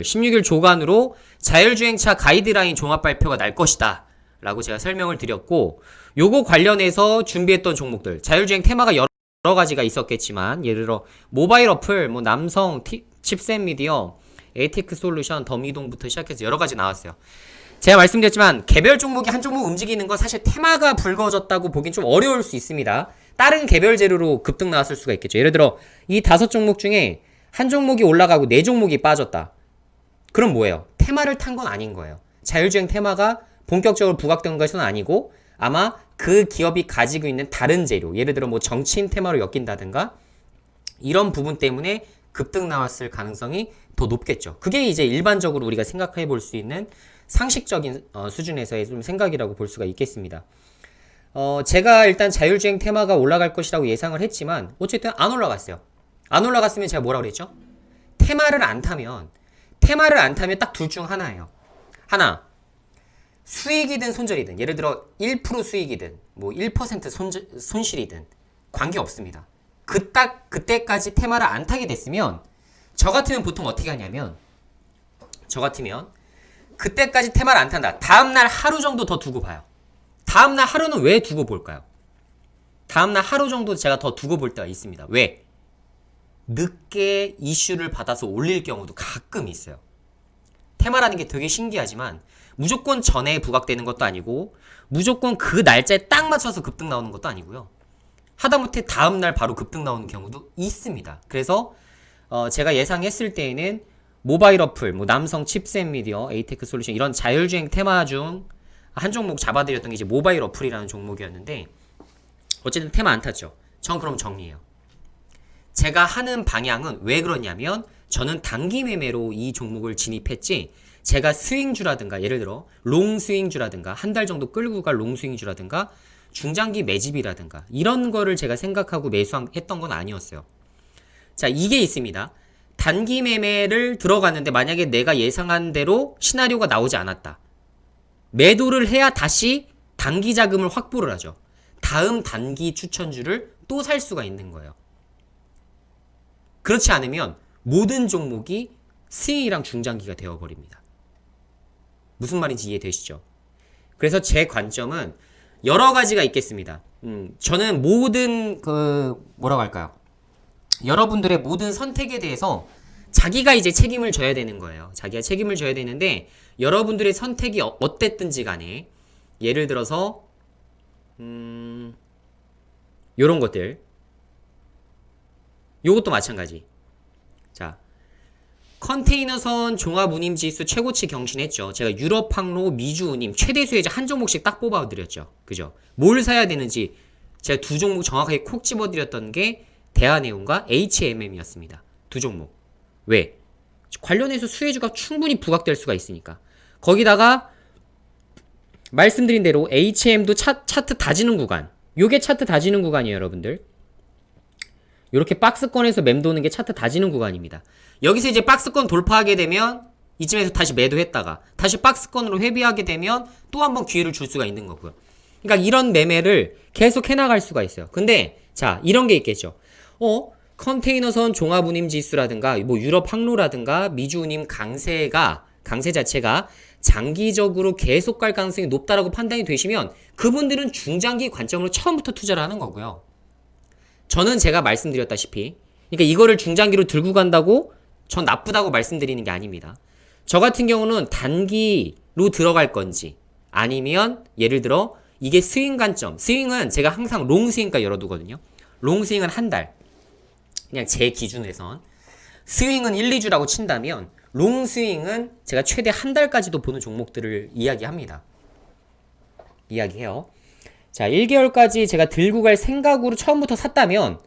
16일 조간으로 자율주행차 가이드라인 종합 발표가 날 것이다 라고 제가 설명을 드렸고, 요거 관련해서 준비했던 종목들, 자율주행 테마가 여러 가지가 있었겠지만, 예를 들어 모바일 어플, 뭐 남성, 칩셋 미디어, 에이테크 솔루션, 더미동부터 시작해서 여러 가지 나왔어요. 제가 말씀드렸지만 개별 종목이 한 종목 움직이는 건 사실 테마가 불거졌다고 보긴 좀 어려울 수 있습니다. 다른 개별 재료로 급등 나왔을 수가 있겠죠. 예를 들어 이 5종목 중에 한 종목이 올라가고 4종목이 빠졌다. 그럼 뭐예요? 테마를 탄 건 아닌 거예요. 자율주행 테마가 본격적으로 부각된 것은 아니고, 아마 그 기업이 가지고 있는 다른 재료, 예를 들어 뭐 정치인 테마로 엮인다든가 이런 부분 때문에 급등 나왔을 가능성이 더 높겠죠. 그게 이제 일반적으로 우리가 생각해 볼 수 있는 상식적인 수준에서의 좀 생각이라고 볼 수가 있겠습니다. 제가 일단 자율주행 테마가 올라갈 것이라고 예상을 했지만 어쨌든 안 올라갔어요. 안 올라갔으면 제가 뭐라고 그랬죠? 테마를 안 타면 딱 둘 중 하나예요. 하나, 수익이든 손절이든, 예를 들어 1% 수익이든 뭐 1% 손실이든 관계없습니다. 그때까지 테마를 안 타게 됐으면, 저 같으면 보통 어떻게 하냐면, 그때까지 테마를 안 탄다. 다음날 하루 정도 더 두고 봐요. 다음날 하루는 왜 두고 볼까요? 다음날 하루 정도 제가 더 두고 볼 때가 있습니다. 왜? 늦게 이슈를 받아서 올릴 경우도 가끔 있어요. 테마라는 게 되게 신기하지만 무조건 전에 부각되는 것도 아니고, 무조건 그 날짜에 딱 맞춰서 급등 나오는 것도 아니고요. 하다못해 다음날 바로 급등 나오는 경우도 있습니다. 그래서 제가 예상했을 때에는 모바일 어플, 뭐 남성 칩셋 미디어, 에이테크 솔루션, 이런 자율주행 테마 중 한 종목 잡아드렸던 게 이제 모바일 어플이라는 종목이었는데, 어쨌든 테마 안 탔죠. 전 그럼 정리해요. 제가 하는 방향은 왜 그러냐면, 저는 단기 매매로 이 종목을 진입했지, 제가 스윙주라든가, 예를 들어 롱 스윙주라든가, 한 달 정도 끌고 갈 롱 스윙주라든가, 중장기 매집이라든가 이런 거를 제가 생각하고 매수했던 건 아니었어요. 자, 이게 있습니다. 단기 매매를 들어갔는데 만약에 내가 예상한 대로 시나리오가 나오지 않았다. 매도를 해야 다시 단기 자금을 확보를 하죠. 다음 단기 추천주를 또 살 수가 있는 거예요. 그렇지 않으면 모든 종목이 스윙이랑 중장기가 되어버립니다. 무슨 말인지 이해되시죠? 그래서 제 관점은 여러 가지가 있겠습니다. 저는 모든 뭐라고 할까요? 여러분들의 모든 선택에 대해서 자기가 이제 책임을 져야 되는 거예요. 자기가 책임을 져야 되는데, 여러분들의 선택이 어땠든지 간에, 예를 들어서 요런 것들, 요것도 마찬가지. 자, 컨테이너선 종합운임지수 최고치 경신했죠. 제가 유럽 항로, 미주 운임, 최대 수혜자 한 종목씩 딱 뽑아드렸죠. 그죠? 뭘 사야 되는지 제가 두 종목 정확하게 콕 집어드렸던 게 대한해운과 HMM이었습니다. 두 종목. 왜? 관련해서 수혜주가 충분히 부각될 수가 있으니까. 거기다가 말씀드린 대로 HM도 차트 다지는 구간, 요게 차트 다지는 구간이에요, 여러분들. 요렇게 박스권에서 맴도는 게 차트 다지는 구간입니다. 여기서 이제 박스권 돌파하게 되면 이쯤에서 다시 매도했다가 다시 박스권으로 회비하게 되면 또 한 번 기회를 줄 수가 있는 거고요. 그러니까 이런 매매를 계속 해나갈 수가 있어요. 근데 자, 이런 게 있겠죠. 컨테이너선 종합운임지수라든가 뭐 유럽 항로라든가 미주운임 강세 자체가 장기적으로 계속 갈 가능성이 높다라고 판단이 되시면, 그분들은 중장기 관점으로 처음부터 투자를 하는 거고요. 저는 제가 말씀드렸다시피, 그러니까 이거를 중장기로 들고 간다고 전 나쁘다고 말씀드리는 게 아닙니다. 저 같은 경우는 단기로 들어갈 건지, 아니면 예를 들어 이게 스윙 관점, 스윙은 제가 항상 롱 스윙까지 열어두거든요. 롱 스윙은 한 달, 그냥 제 기준에선 스윙은 1, 2주라고 친다면 롱 스윙은 제가 최대 한 달까지도 보는 종목들을 이야기해요. 자, 1개월까지 제가 들고 갈 생각으로 처음부터 샀다면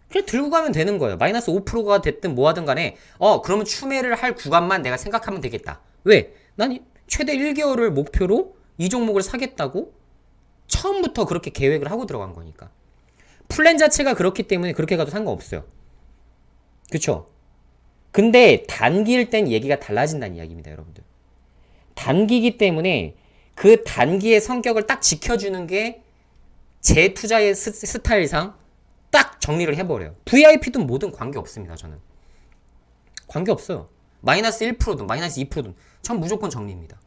그냥 들고 가면 되는 거예요. 마이너스 5%가 됐든 뭐 하든 간에 그러면 추매를 할 구간만 내가 생각하면 되겠다. 왜? 난 최대 1개월을 목표로 이 종목을 사겠다고 처음부터 그렇게 계획을 하고 들어간 거니까. 플랜 자체가 그렇기 때문에 그렇게 가도 상관없어요. 그쵸? 근데 단기일 땐 얘기가 달라진다는 이야기입니다, 여러분들. 단기이기 때문에 그 단기의 성격을 딱 지켜주는 게 제 투자의 스타일상 딱 정리를 해버려요. VIP든 뭐든 관계없습니다, 저는. 관계없어요. 마이너스 1%든 마이너스 2%든 전 무조건 정리입니다.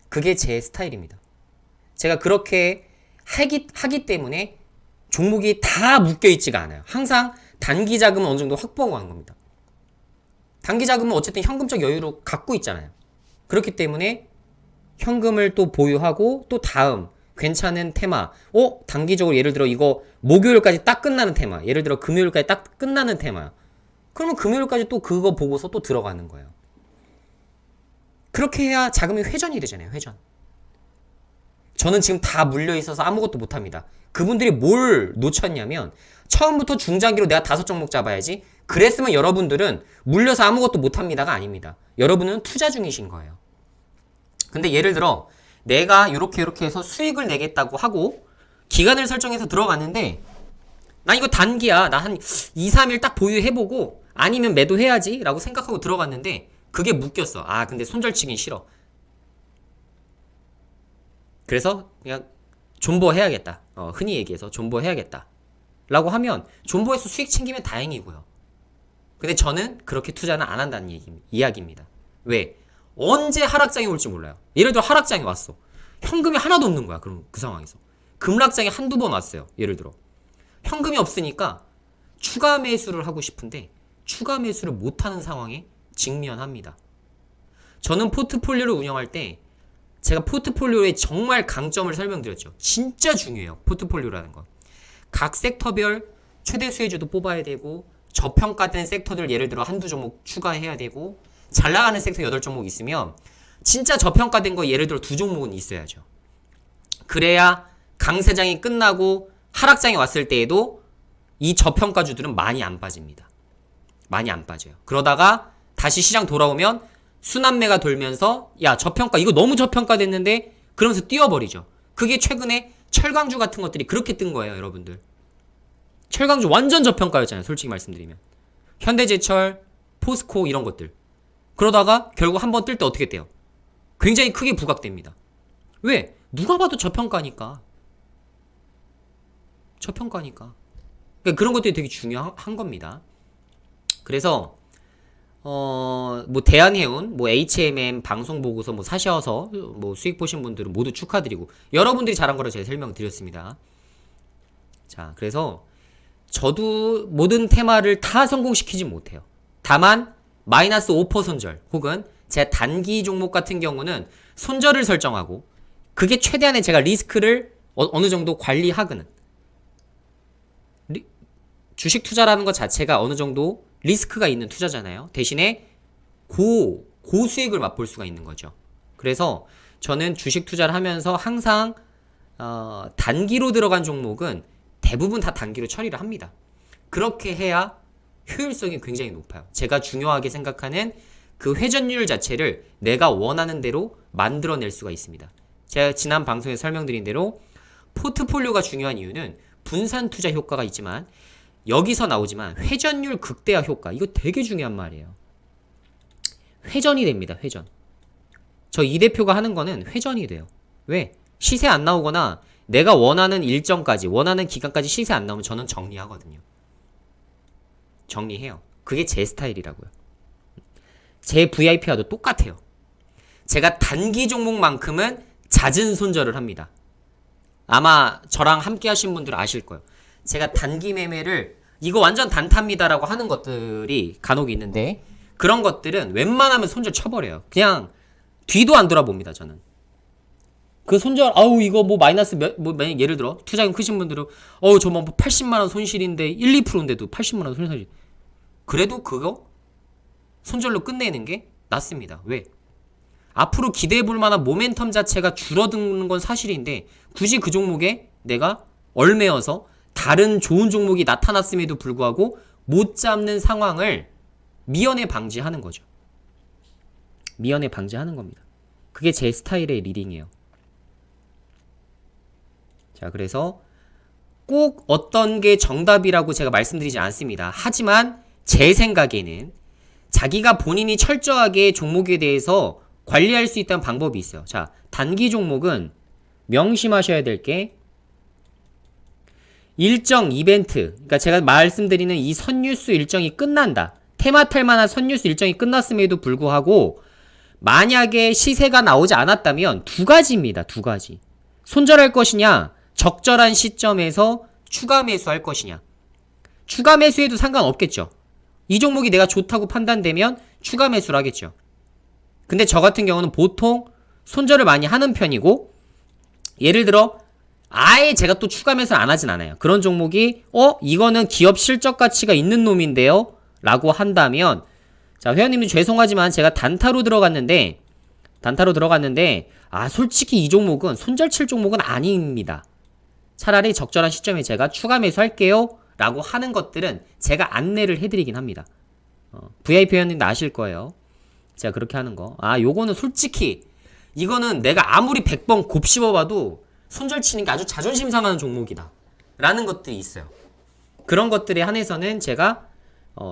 그게 제 스타일입니다. 제가 그렇게 하기 때문에 종목이 다 묶여있지가 않아요. 항상 단기 자금은 어느 정도 확보하고 하는 겁니다. 단기 자금은 어쨌든 현금적 여유로 갖고 있잖아요. 그렇기 때문에 현금을 또 보유하고 또 다음 괜찮은 테마, 단기적으로 예를 들어 이거 목요일까지 딱 끝나는 테마, 예를 들어 금요일까지 딱 끝나는 테마, 그러면 금요일까지 또 그거 보고서 또 들어가는 거예요. 그렇게 해야 자금이 회전이 되잖아요. 회전. 저는 지금 다 물려있어서 아무것도 못합니다. 그분들이 뭘 놓쳤냐면 처음부터 중장기로 내가 5종목 잡아야지, 그랬으면 여러분들은 물려서 아무것도 못합니다가 아닙니다. 여러분은 투자 중이신 거예요. 근데 예를 들어 내가 이렇게 해서 수익을 내겠다고 하고 기간을 설정해서 들어갔는데 나 이거 단기야, 나 한 2, 3일 딱 보유해보고 아니면 매도해야지 라고 생각하고 들어갔는데 그게 묶였어. 근데 손절치긴 싫어. 그래서 그냥 존버해야겠다. 흔히 얘기해서 존버해야겠다 라고 하면 존버해서 수익 챙기면 다행이고요. 근데 저는 그렇게 투자는 안 한다는 이야기입니다. 왜? 언제 하락장이 올지 몰라요. 예를 들어 하락장이 왔어. 현금이 하나도 없는 거야. 그럼 그 상황에서 급락장이 한두 번 왔어요. 예를 들어 현금이 없으니까 추가 매수를 하고 싶은데 추가 매수를 못하는 상황에 직면합니다. 저는 포트폴리오를 운영할 때 제가 포트폴리오의 정말 강점을 설명드렸죠. 진짜 중요해요. 포트폴리오라는 건. 각 섹터별 최대 수혜주도 뽑아야 되고 저평가된 섹터들 예를 들어 한두 종목 추가해야 되고 잘 나가는 섹터 8종목 있으면 진짜 저평가된 거 예를 들어 2종목은 있어야죠. 그래야 강세장이 끝나고 하락장이 왔을 때에도 이 저평가주들은 많이 안 빠집니다. 많이 안 빠져요. 그러다가 다시 시장 돌아오면 순환매가 돌면서 야 저평가 이거 너무 저평가됐는데 그러면서 뛰어버리죠. 그게 최근에 철강주 같은 것들이 그렇게 뜬 거예요. 여러분들 철강주 완전 저평가였잖아요. 솔직히 말씀드리면 현대제철, 포스코 이런 것들. 그러다가 결국 한번 뜰 때 어떻게 돼요? 굉장히 크게 부각됩니다. 왜? 누가 봐도 저평가니까. 저평가니까. 그러니까 그런 것들이 되게 중요한 겁니다. 그래서 뭐 대한해운, 뭐 HMM 방송 보고서 뭐 사셔서 뭐 수익 보신 분들은 모두 축하드리고 여러분들이 잘한 거를 제가 설명드렸습니다. 자, 그래서 저도 모든 테마를 다 성공시키진 못해요. 다만 마이너스 5% 손절 혹은 제 단기 종목 같은 경우는 손절을 설정하고 그게 최대한의 제가 리스크를 어느 정도 관리하거든. 주식 투자라는 것 자체가 어느 정도 리스크가 있는 투자잖아요. 대신에 고수익을 맛볼 수가 있는 거죠. 그래서 저는 주식 투자를 하면서 항상 단기로 들어간 종목은 대부분 다 단기로 처리를 합니다. 그렇게 해야 효율성이 굉장히 높아요. 제가 중요하게 생각하는 그 회전율 자체를 내가 원하는 대로 만들어낼 수가 있습니다. 제가 지난 방송에 설명드린 대로 포트폴리오가 중요한 이유는 분산 투자 효과가 있지만 여기서 나오지만 회전율 극대화 효과, 이거 되게 중요한 말이에요. 회전이 됩니다. 회전. 저 이 대표가 하는 거는 회전이 돼요. 왜? 시세 안 나오거나 내가 원하는 일정까지, 원하는 기간까지 시세 안 나오면 저는 정리하거든요. 정리해요. 그게 제 스타일이라고요. 제 VIP와도 똑같아요. 제가 단기 종목만큼은 잦은 손절을 합니다. 아마 저랑 함께 하신 분들은 아실 거예요. 제가 단기 매매를 이거 완전 단타입니다라고 하는 것들이 간혹 있는데 그런 것들은 웬만하면 손절 쳐버려요. 그냥 뒤도 안 돌아봅니다. 저는 그 손절 이거 뭐 마이너스 예를 들어 투자금 크신 분들은 저 뭐 80만원 손실인데 1, 2%인데도 80만원 손실. 그래도 그거 손절로 끝내는 게 낫습니다. 왜? 앞으로 기대해볼 만한 모멘텀 자체가 줄어드는 건 사실인데 굳이 그 종목에 내가 얼매여서 다른 좋은 종목이 나타났음에도 불구하고 못 잡는 상황을 미연에 방지하는 거죠. 미연에 방지하는 겁니다. 그게 제 스타일의 리딩이에요. 자, 그래서 꼭 어떤 게 정답이라고 제가 말씀드리지 않습니다. 하지만 제 생각에는 자기가 본인이 철저하게 종목에 대해서 관리할 수 있다는 방법이 있어요. 자, 단기 종목은 명심하셔야 될 게 일정 이벤트, 그러니까 제가 말씀드리는 이 선뉴스 일정이 끝난다. 테마탈 만한 선뉴스 일정이 끝났음에도 불구하고 만약에 시세가 나오지 않았다면 두 가지입니다. 두 가지. 손절할 것이냐, 적절한 시점에서 추가 매수할 것이냐. 추가 매수해도 상관없겠죠. 이 종목이 내가 좋다고 판단되면 추가 매수를 하겠죠. 근데 저 같은 경우는 보통 손절을 많이 하는 편이고, 예를 들어 아예 제가 또 추가 매수를 안 하진 않아요. 그런 종목이 이거는 기업 실적 가치가 있는 놈인데요 라고 한다면, 자, 회원님들 죄송하지만 제가 단타로 들어갔는데 솔직히 이 종목은 손절 칠 종목은 아닙니다. 차라리 적절한 시점에 제가 추가 매수할게요 라고 하는 것들은 제가 안내를 해드리긴 합니다. VIP 회원님도 아실 거예요. 제가 그렇게 하는 거. 요거는 솔직히 이거는 내가 아무리 100번 곱씹어봐도 손절 치는 게 아주 자존심 상하는 종목이다 라는 것들이 있어요. 그런 것들에 한해서는 제가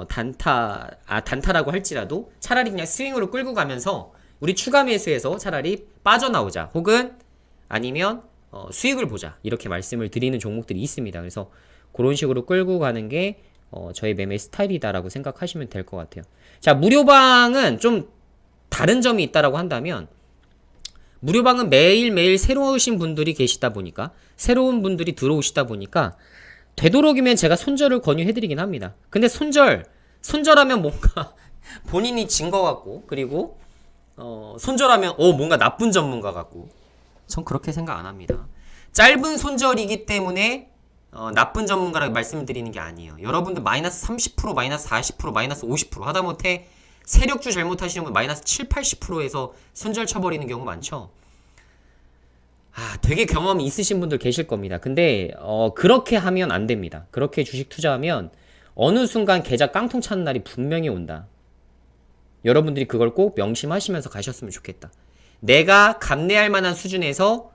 단타라고 할지라도 차라리 그냥 스윙으로 끌고 가면서 우리 추가 매수해서 차라리 빠져나오자, 혹은 아니면 수익을 보자, 이렇게 말씀을 드리는 종목들이 있습니다. 그래서 그런 식으로 끌고 가는 게 저의 매매 스타일이다라고 생각하시면 될 것 같아요. 자, 무료방은 좀 다른 점이 있다라고 한다면, 무료방은 매일매일 새로우신 분들이 계시다 보니까, 새로운 분들이 들어오시다 보니까 되도록이면 제가 손절을 권유해드리긴 합니다. 근데 손절하면 뭔가 본인이 진 것 같고, 그리고 손절하면 뭔가 나쁜 전문가 같고, 전 그렇게 생각 안 합니다. 짧은 손절이기 때문에 나쁜 전문가라고 말씀을 드리는 게 아니에요. 여러분들 마이너스 30%, 마이너스 40%, 마이너스 50%, 하다못해 세력주 잘못하시는 분 마이너스 7, 80%에서 손절 쳐버리는 경우 많죠. 되게 경험이 있으신 분들 계실 겁니다. 근데 그렇게 하면 안 됩니다. 그렇게 주식 투자하면 어느 순간 계좌 깡통 차는 날이 분명히 온다. 여러분들이 그걸 꼭 명심하시면서 가셨으면 좋겠다. 내가 감내할 만한 수준에서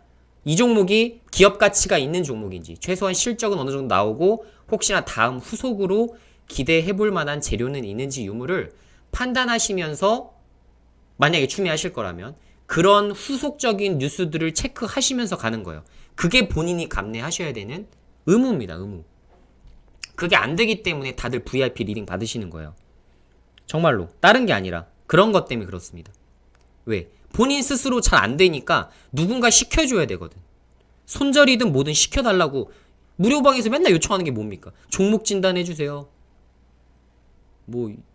이 종목이 기업 가치가 있는 종목인지, 최소한 실적은 어느 정도 나오고 혹시나 다음 후속으로 기대해 볼 만한 재료는 있는지 유무를 판단하시면서, 만약에 추매하실 거라면 그런 후속적인 뉴스들을 체크하시면서 가는 거예요. 그게 본인이 감내하셔야 되는 의무입니다. 의무. 그게 안 되기 때문에 다들 VIP 리딩 받으시는 거예요. 정말로 다른 게 아니라 그런 것 때문에 그렇습니다. 왜? 본인 스스로 잘 안 되니까 누군가 시켜줘야 되거든. 손절이든 뭐든 시켜달라고 무료방에서 맨날 요청하는 게 뭡니까? 종목 진단해주세요.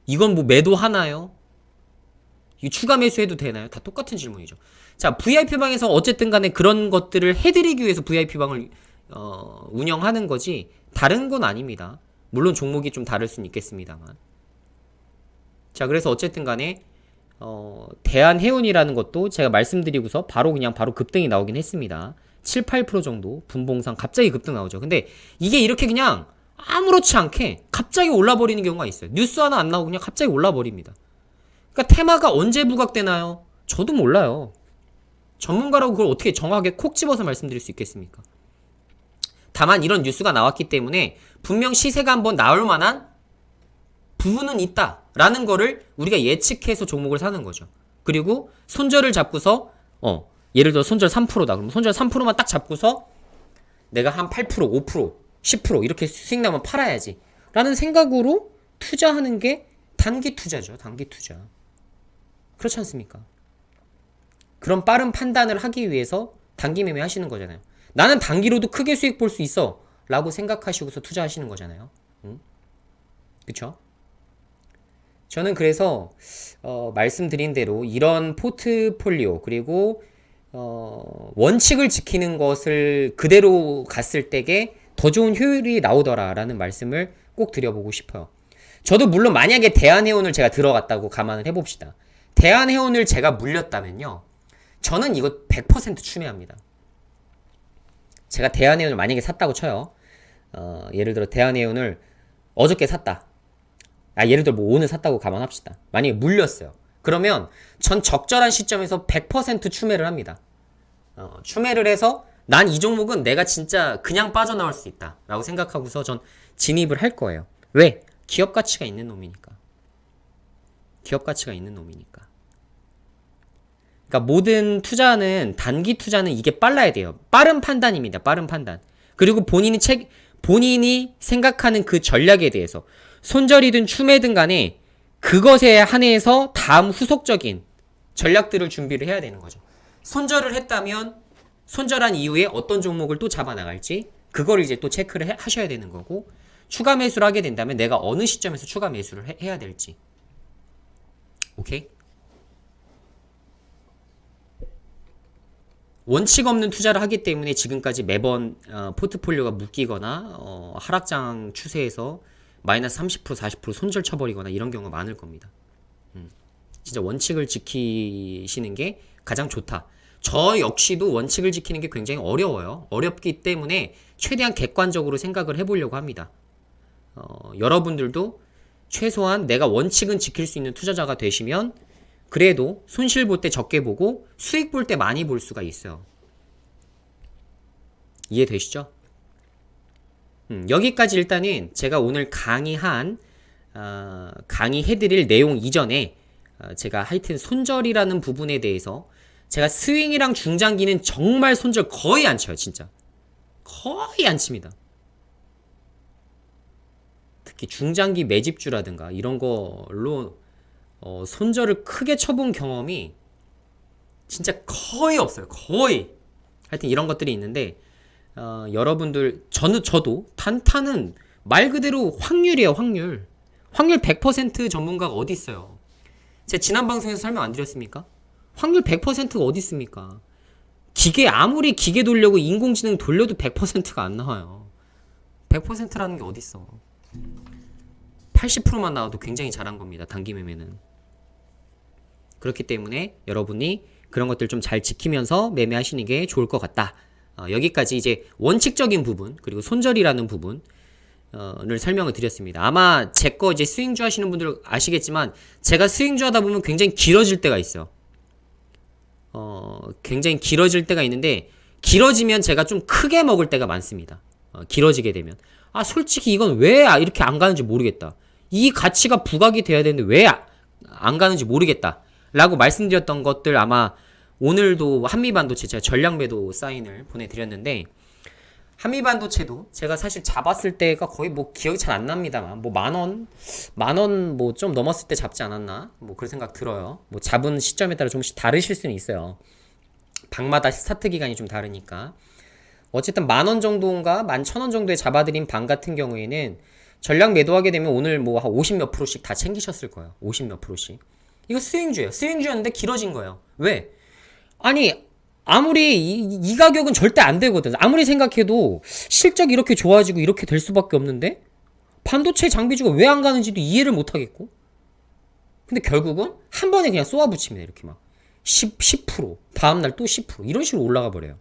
이건 매도 하나요? 이 추가 매수해도 되나요? 다 똑같은 질문이죠. 자, VIP방에서 어쨌든 간에 그런 것들을 해드리기 위해서 VIP방을 운영하는 거지 다른 건 아닙니다. 물론 종목이 좀 다를 수는 있겠습니다만. 자, 그래서 어쨌든 간에 대한해운이라는 것도 제가 말씀드리고서 바로 급등이 나오긴 했습니다. 7, 8% 정도 분봉상 갑자기 급등 나오죠. 근데 이게 이렇게 그냥 아무렇지 않게 갑자기 올라버리는 경우가 있어요. 뉴스 하나 안 나오고 그냥 갑자기 올라버립니다. 그러니까 테마가 언제 부각되나요? 저도 몰라요. 전문가라고 그걸 어떻게 정확하게 콕 집어서 말씀드릴 수 있겠습니까? 다만 이런 뉴스가 나왔기 때문에 분명 시세가 한번 나올 만한 부분은 있다라는 거를 우리가 예측해서 종목을 사는 거죠. 그리고 손절을 잡고서 예를 들어 손절 3%다. 그럼 손절 3%만 딱 잡고서 내가 한 8%, 5%, 10% 이렇게 수익 나면 팔아야지 라는 생각으로 투자하는 게 단기 투자죠. 단기 투자. 그렇지 않습니까? 그런 빠른 판단을 하기 위해서 단기 매매 하시는 거잖아요. 나는 단기로도 크게 수익 볼 수 있어 라고 생각하시고서 투자하시는 거잖아요. 그쵸? 저는 그래서 말씀드린 대로 이런 포트폴리오, 그리고 원칙을 지키는 것을 그대로 갔을 때에 더 좋은 효율이 나오더라라는 말씀을 꼭 드려보고 싶어요. 저도 물론 만약에 대한해운을 제가 들어갔다고 감안을 해봅시다. 대한해운을 제가 물렸다면요, 저는 이거 100% 추매합니다. 제가 대한해운을 만약에 샀다고 쳐요. 예를 들어 대한해운을 어저께 샀다. 예를 들어 오늘 샀다고 감안합시다. 만약에 물렸어요. 그러면 전 적절한 시점에서 100% 추매를 합니다. 추매를 해서 난 이 종목은 내가 진짜 그냥 빠져나올 수 있다 라고 생각하고서 전 진입을 할 거예요. 왜? 기업 가치가 있는 놈이니까. 기업 가치가 있는 놈이니까. 그러니까 모든 투자는, 단기 투자는 이게 빨라야 돼요. 빠른 판단입니다. 빠른 판단. 그리고 본인이 생각하는 그 전략에 대해서 손절이든 추매든 간에 그것에 한해서 다음 후속적인 전략들을 준비를 해야 되는 거죠. 손절을 했다면 손절한 이후에 어떤 종목을 또 잡아나갈지 그걸 이제 또 체크를 하셔야 되는 거고, 추가 매수를 하게 된다면 내가 어느 시점에서 추가 매수를 해야 될지. 오케이? 원칙 없는 투자를 하기 때문에 지금까지 매번 포트폴리오가 묶이거나 하락장 추세에서 마이너스 30% 40% 손절 쳐버리거나 이런 경우가 많을 겁니다. 진짜 원칙을 지키시는 게 가장 좋다. 저 역시도 원칙을 지키는 게 굉장히 어려워요. 어렵기 때문에 최대한 객관적으로 생각을 해보려고 합니다. 여러분들도 최소한 내가 원칙은 지킬 수 있는 투자자가 되시면 그래도 손실 볼 때 적게 보고 수익 볼 때 많이 볼 수가 있어요. 이해되시죠? 여기까지 일단은 제가 오늘 강의해드릴 내용 이전에 제가 하여튼 손절이라는 부분에 대해서 제가 스윙이랑 중장기는 정말 손절 거의 안 쳐요. 진짜 거의 안 칩니다. 특히 중장기 매집주라든가 이런 걸로 손절을 크게 쳐본 경험이 진짜 거의 없어요. 거의. 하여튼 이런 것들이 있는데 여러분들 저도 단타는 말 그대로 확률이에요. 확률 100% 전문가가 어디 있어요. 제가 지난 방송에서 설명 안 드렸습니까? 확률 100%가 어디 있습니까? 아무리 기계 돌려고 인공지능 돌려도 100%가 안 나와요. 100%라는 게 어디 있어. 80%만 나와도 굉장히 잘한 겁니다. 단기 매매는. 그렇기 때문에 여러분이 그런 것들 좀 잘 지키면서 매매하시는 게 좋을 것 같다. 여기까지 이제 원칙적인 부분 그리고 손절이라는 부분을 설명을 드렸습니다. 아마 제 거 이제 스윙주 하시는 분들 아시겠지만 제가 스윙주 하다 보면 굉장히 길어질 때가 있어요. 굉장히 길어질 때가 있는데 길어지면 제가 좀 크게 먹을 때가 많습니다. 길어지게 되면 솔직히 이건 왜 이렇게 안 가는지 모르겠다. 이 가치가 부각이 돼야 되는데 왜 안 가는지 모르겠다 라고 말씀드렸던 것들 아마 오늘도 한미반도체 제가 전략매도 사인을 보내드렸는데, 한미반도체도 제가 사실 잡았을 때가 거의 뭐 기억이 잘 안 납니다만 뭐 만원 뭐 좀 넘었을 때 잡지 않았나 뭐 그런 생각 들어요. 뭐 잡은 시점에 따라 조금씩 다르실 수는 있어요. 방마다 스타트 기간이 좀 다르니까. 어쨌든 10,000원 정도인가 11,000원 정도에 잡아드린 방 같은 경우에는 전략 매도하게 되면 오늘 뭐 한 50 몇 프로씩 다 챙기셨을 거예요. 50 몇 프로씩. 이거 스윙주예요. 스윙주였는데 길어진 거예요. 왜? 아니 아무리 이 가격은 절대 안 되거든. 아무리 생각해도 실적이 이렇게 좋아지고 이렇게 될 수밖에 없는데 반도체 장비주가 왜 안 가는지도 이해를 못 하겠고, 근데 결국은 한 번에 그냥 쏘아붙입니다. 이렇게 막 10% 다음날 또 10% 이런 식으로 올라가 버려요.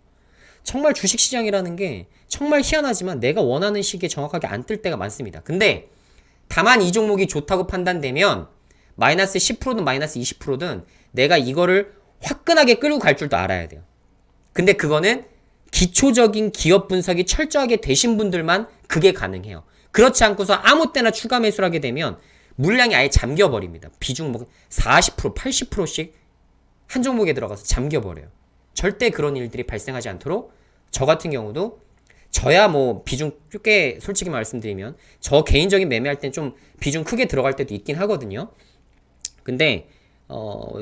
정말 주식시장이라는 게 정말 희한하지만 내가 원하는 시기에 정확하게 안 뜰 때가 많습니다. 근데 다만 이 종목이 좋다고 판단되면 마이너스 10%든 마이너스 20%든 내가 이거를 화끈하게 끌고 갈 줄도 알아야 돼요. 근데 그거는 기초적인 기업 분석이 철저하게 되신 분들만 그게 가능해요. 그렇지 않고서 아무 때나 추가 매수를 하게 되면 물량이 아예 잠겨버립니다. 비중 뭐 40% 80%씩 한 종목에 들어가서 잠겨버려요. 절대 그런 일들이 발생하지 않도록 저 같은 경우도 저야 뭐 비중 꽤 솔직히 말씀드리면 저 개인적인 매매할 땐 좀 비중 크게 들어갈 때도 있긴 하거든요. 근데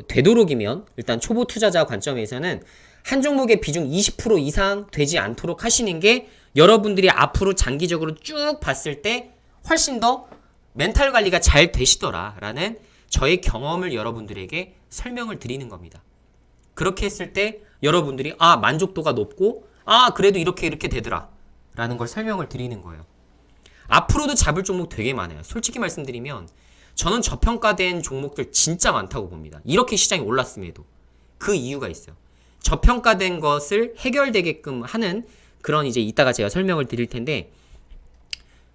되도록이면 일단 초보 투자자 관점에서는 한 종목의 비중 20% 이상 되지 않도록 하시는 게 여러분들이 앞으로 장기적으로 쭉 봤을 때 훨씬 더 멘탈 관리가 잘 되시더라 라는 저의 경험을 여러분들에게 설명을 드리는 겁니다. 그렇게 했을 때 여러분들이 만족도가 높고 그래도 이렇게 되더라 라는 걸 설명을 드리는 거예요. 앞으로도 잡을 종목 되게 많아요. 솔직히 말씀드리면 저는 저평가된 종목들 진짜 많다고 봅니다. 이렇게 시장이 올랐음에도 그 이유가 있어요. 저평가된 것을 해결되게끔 하는 그런 이제 이따가 제가 설명을 드릴 텐데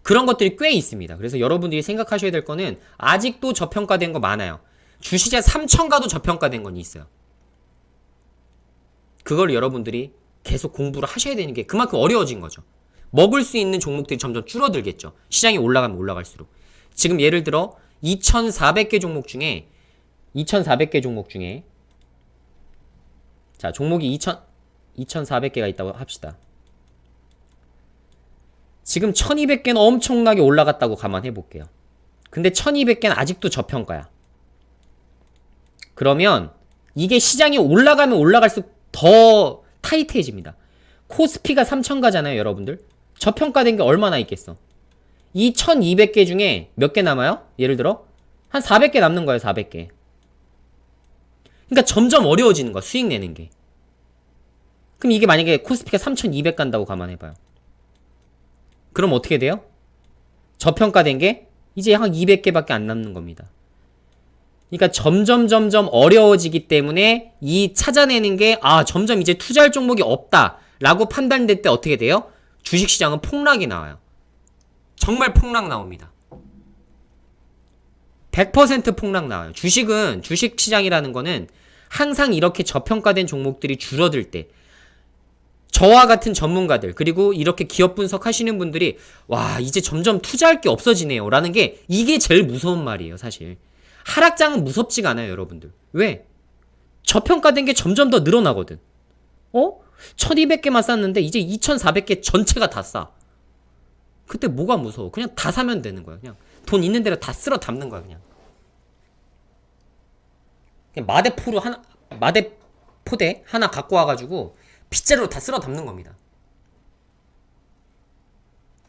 그런 것들이 꽤 있습니다. 그래서 여러분들이 생각하셔야 될 거는 아직도 저평가된 거 많아요. 주식시장 3천 가도 저평가된 건 있어요. 그걸 여러분들이 계속 공부를 하셔야 되는 게 그만큼 어려워진 거죠. 먹을 수 있는 종목들이 점점 줄어들겠죠. 시장이 올라가면 올라갈수록. 지금 예를 들어 2,400개 종목 중에 자, 종목이 2,400개가 있다고 합시다. 지금 1,200개는 엄청나게 올라갔다고 감안해 볼게요. 근데 1,200개는 아직도 저평가야. 그러면 이게 시장이 올라가면 올라갈수록 더 타이트해집니다. 코스피가 3천 가잖아요, 여러분들. 저평가된 게 얼마나 있겠어? 이 1200개 중에 몇 개 남아요? 예를 들어 한 400개 남는 거예요, 400개. 그러니까 점점 어려워지는 거야, 수익 내는 게. 그럼 이게 만약에 코스피가 3200 간다고 감안해봐요. 그럼 어떻게 돼요? 저평가된 게 이제 한 200개밖에 안 남는 겁니다. 그러니까 점점 어려워지기 때문에 이 찾아내는 게 점점 이제 투자할 종목이 없다라고 판단될 때 어떻게 돼요? 주식시장은 폭락이 나와요. 정말 폭락 나옵니다. 100% 폭락 나와요. 주식시장이라는 거는 항상 이렇게 저평가된 종목들이 줄어들 때 저와 같은 전문가들 그리고 이렇게 기업 분석하시는 분들이 와 이제 점점 투자할 게 없어지네요 라는 게 이게 제일 무서운 말이에요. 사실 하락장은 무섭지가 않아요, 여러분들. 왜? 저평가된 게 점점 더 늘어나거든. 1200개만 쌌는데 이제 2400개 전체가 다 싸. 그때 뭐가 무서워? 그냥 다 사면 되는 거야. 그냥 돈 있는 대로 다 쓸어 담는 거야. 그냥 마대포대 하나 갖고 와가지고 빗자루로 다 쓸어 담는 겁니다.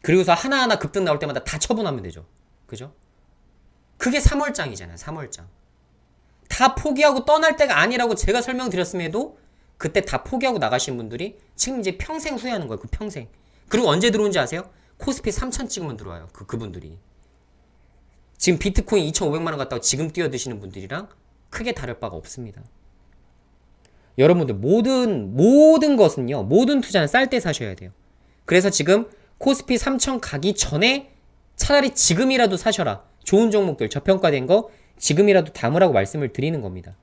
그리고서 하나하나 급등 나올 때마다 다 처분하면 되죠. 그죠? 그게 3월장이잖아요. 3월장. 다 포기하고 떠날 때가 아니라고 제가 설명드렸음에도 그때 다 포기하고 나가신 분들이 지금 이제 평생 후회하는 거예요. 그 평생. 그리고 언제 들어온지 아세요? 코스피 3000 찍으면 들어와요. 그분들이. 지금 비트코인 2500만원 갔다가 지금 뛰어드시는 분들이랑 크게 다를 바가 없습니다. 여러분들 모든 것은요, 모든 투자는 쌀 때 사셔야 돼요. 그래서 지금 코스피 3000 가기 전에 차라리 지금이라도 사셔라. 좋은 종목들 저평가된 거 지금이라도 담으라고 말씀을 드리는 겁니다.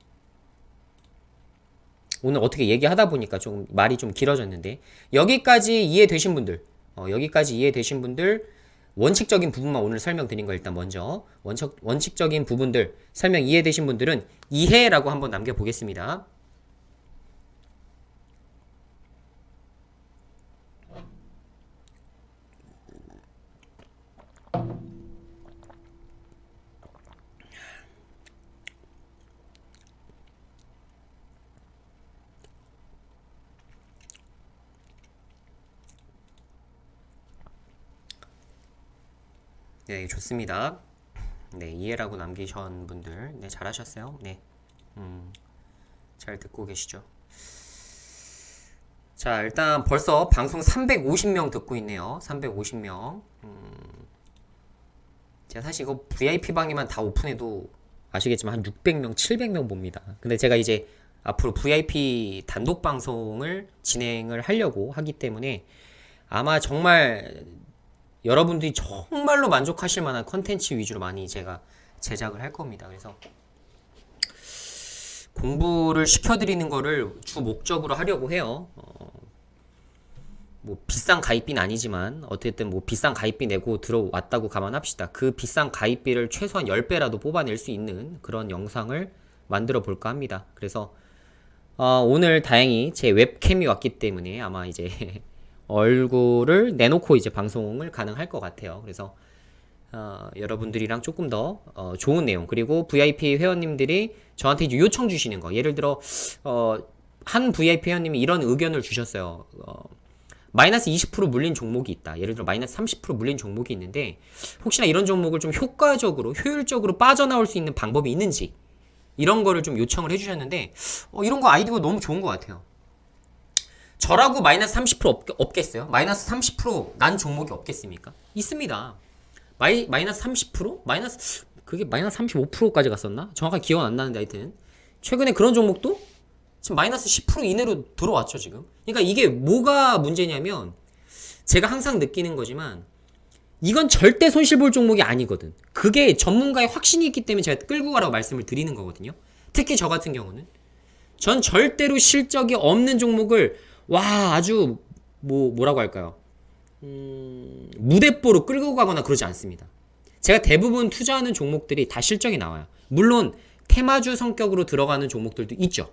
오늘 어떻게 얘기하다 보니까 좀 말이 좀 길어졌는데 여기까지 이해되신 분들 원칙적인 부분만 오늘 설명드린 거 일단 먼저 원칙적인 부분들 설명 이해되신 분들은 이해라고 한번 남겨보겠습니다. 네, 좋습니다. 네, 이해라고 남기신 분들, 네, 잘하셨어요. 네, 잘 듣고 계시죠? 자, 일단 벌써 방송 350명 듣고 있네요. 350명. 제가 사실 이거 VIP 방에만 다 오픈해도 아시겠지만 한 600명, 700명 봅니다. 근데 제가 이제 앞으로 VIP 단독 방송을 진행을 하려고 하기 때문에 아마 정말 여러분들이 정말로 만족하실 만한 컨텐츠 위주로 많이 제가 제작을 할 겁니다. 그래서 공부를 시켜드리는 거를 주 목적으로 하려고 해요. 뭐 비싼 가입비는 아니지만 어쨌든 뭐 비싼 가입비 내고 들어왔다고 감안합시다. 그 비싼 가입비를 최소한 10배라도 뽑아낼 수 있는 그런 영상을 만들어 볼까 합니다. 그래서 오늘 다행히 제 웹캠이 왔기 때문에 아마 이제 얼굴을 내놓고 이제 방송을 가능할 것 같아요. 그래서 여러분들이랑 조금 더 좋은 내용 그리고 VIP 회원님들이 저한테 이제 요청 주시는 거 예를 들어 한 VIP 회원님이 이런 의견을 주셨어요. 마이너스 20% 물린 종목이 있다. 예를 들어 마이너스 30% 물린 종목이 있는데 혹시나 이런 종목을 좀 효율적으로 빠져나올 수 있는 방법이 있는지 이런 거를 좀 요청을 해주셨는데 이런 거 아이디어가 너무 좋은 것 같아요. 저라고 마이너스 30% 없겠어요? 마이너스 30%난 종목이 없겠습니까? 있습니다. 마이너스 30%? 그게 마이너스 35%까지 갔었나? 정확하게 기억은 안 나는데 하여튼 최근에 그런 종목도 지금 마이너스 10% 이내로 들어왔죠 지금. 그러니까 이게 뭐가 문제냐면 제가 항상 느끼는 거지만 이건 절대 손실 볼 종목이 아니거든. 그게 전문가의 확신이 있기 때문에 제가 끌고 가라고 말씀을 드리는 거거든요. 특히 저 같은 경우는 전 절대로 실적이 없는 종목을 아주 뭐라고 할까요? 무대뽀로 끌고 가거나 그러지 않습니다. 제가 대부분 투자하는 종목들이 다 실적이 나와요. 물론 테마주 성격으로 들어가는 종목들도 있죠.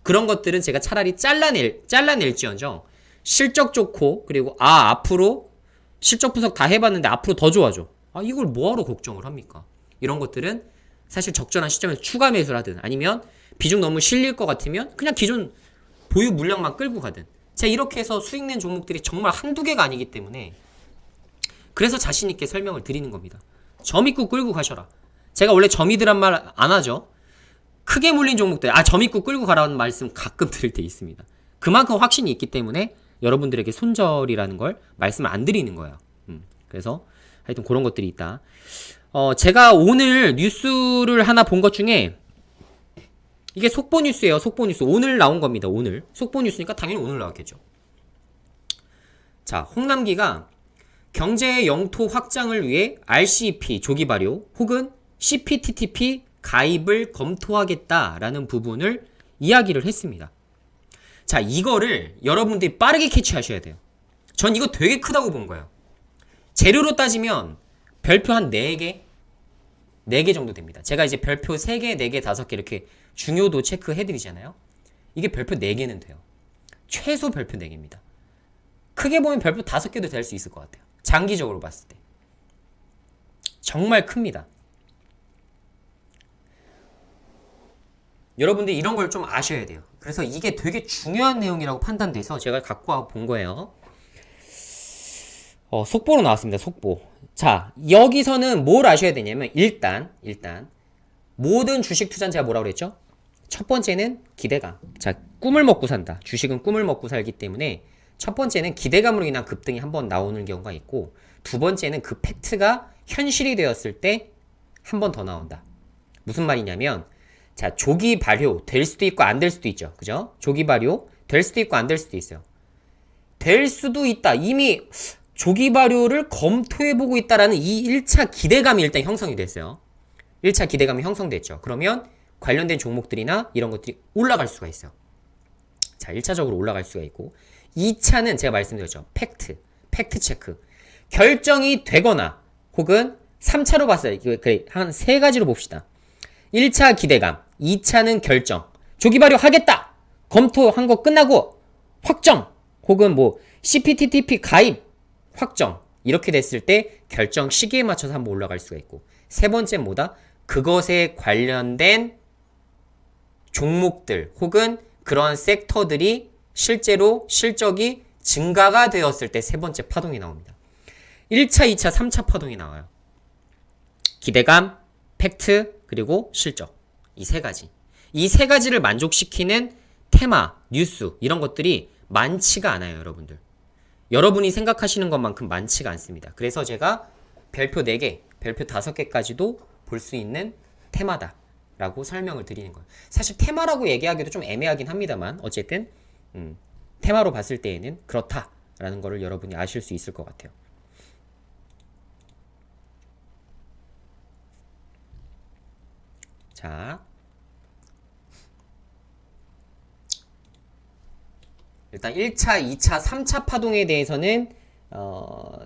그런 것들은 제가 차라리 잘라낼지언정 실적 좋고 그리고 앞으로 실적 분석 다 해봤는데 앞으로 더 좋아져. 이걸 뭐하러 걱정을 합니까? 이런 것들은 사실 적절한 시점에서 추가 매수를 하든 아니면 비중 너무 실릴 것 같으면 그냥 기존 보유 물량만 끌고 가든 제가 이렇게 해서 수익 낸 종목들이 정말 한두 개가 아니기 때문에 그래서 자신 있게 설명을 드리는 겁니다. 점 있고 끌고 가셔라. 제가 원래 점이드란 말 안 하죠. 크게 물린 종목들 점 있고 끌고 가라는 말씀 가끔 드릴 때 있습니다. 그만큼 확신이 있기 때문에 여러분들에게 손절이라는 걸 말씀을 안 드리는 거예요. 그래서 하여튼 그런 것들이 있다. 제가 오늘 뉴스를 하나 본 것 중에 이게 속보 뉴스예요. 속보 뉴스. 오늘 나온 겁니다. 오늘. 속보 뉴스니까 당연히 오늘 나왔겠죠. 자, 홍남기가 경제 영토 확장을 위해 RCEP 조기 발효 혹은 CPTPP 가입을 검토하겠다라는 부분을 이야기를 했습니다. 자, 이거를 여러분들이 빠르게 캐치하셔야 돼요. 전 이거 되게 크다고 본 거예요. 재료로 따지면 별표 한 4개? 4개 정도 됩니다. 제가 이제 별표 3개, 4개, 5개 이렇게 중요도 체크해드리잖아요. 이게 별표 4개는 돼요. 최소 별표 4개입니다. 크게 보면 별표 5개도 될 수 있을 것 같아요. 장기적으로 봤을 때. 정말 큽니다. 여러분들 이런 걸 좀 아셔야 돼요. 그래서 이게 되게 중요한 내용이라고 판단돼서 제가 갖고 와 본 거예요. 속보로 나왔습니다. 속보. 자, 여기서는 뭘 아셔야 되냐면 일단 모든 주식 투자는 제가 뭐라고 그랬죠? 첫 번째는 기대감. 자, 꿈을 먹고 산다. 주식은 꿈을 먹고 살기 때문에 첫 번째는 기대감으로 인한 급등이 한번 나오는 경우가 있고 두 번째는 그 팩트가 현실이 되었을 때 한 번 더 나온다. 무슨 말이냐면 자, 조기 발효 될 수도 있고 안 될 수도 있죠. 그죠? 조기 발효 될 수도 있고 안 될 수도 있어요. 될 수도 있다. 이미 조기 발효를 검토해보고 있다라는 이 1차 기대감이 일단 형성이 됐어요. 1차 기대감이 형성됐죠. 그러면 관련된 종목들이나 이런 것들이 올라갈 수가 있어요. 자, 1차적으로 올라갈 수가 있고 2차는 제가 말씀드렸죠. 팩트 체크. 결정이 되거나 혹은 3차로 봤어요. 그래, 한 3가지로 봅시다. 1차 기대감, 2차는 결정. 조기 발효 하겠다! 검토한 거 끝나고 확정! 혹은 뭐 CPTPP 가입! 확정. 이렇게 됐을 때 결정 시기에 맞춰서 한번 올라갈 수가 있고 세 번째는 뭐다? 그것에 관련된 종목들 혹은 그러한 섹터들이 실제로 실적이 증가가 되었을 때 세 번째 파동이 나옵니다. 1차, 2차, 3차 파동이 나와요. 기대감, 팩트, 그리고 실적. 이 세 가지. 이 세 가지를 만족시키는 테마, 뉴스 이런 것들이 많지가 않아요, 여러분들. 여러분이 생각하시는 것만큼 많지가 않습니다. 그래서 제가 별표 4개, 별표 5개까지도 볼 수 있는 테마다 라고 설명을 드리는 거예요. 사실 테마라고 얘기하기도 좀 애매하긴 합니다만 어쨌든 테마로 봤을 때에는 그렇다라는 거를 여러분이 아실 수 있을 것 같아요. 자, 일단 1차, 2차, 3차 파동에 대해서는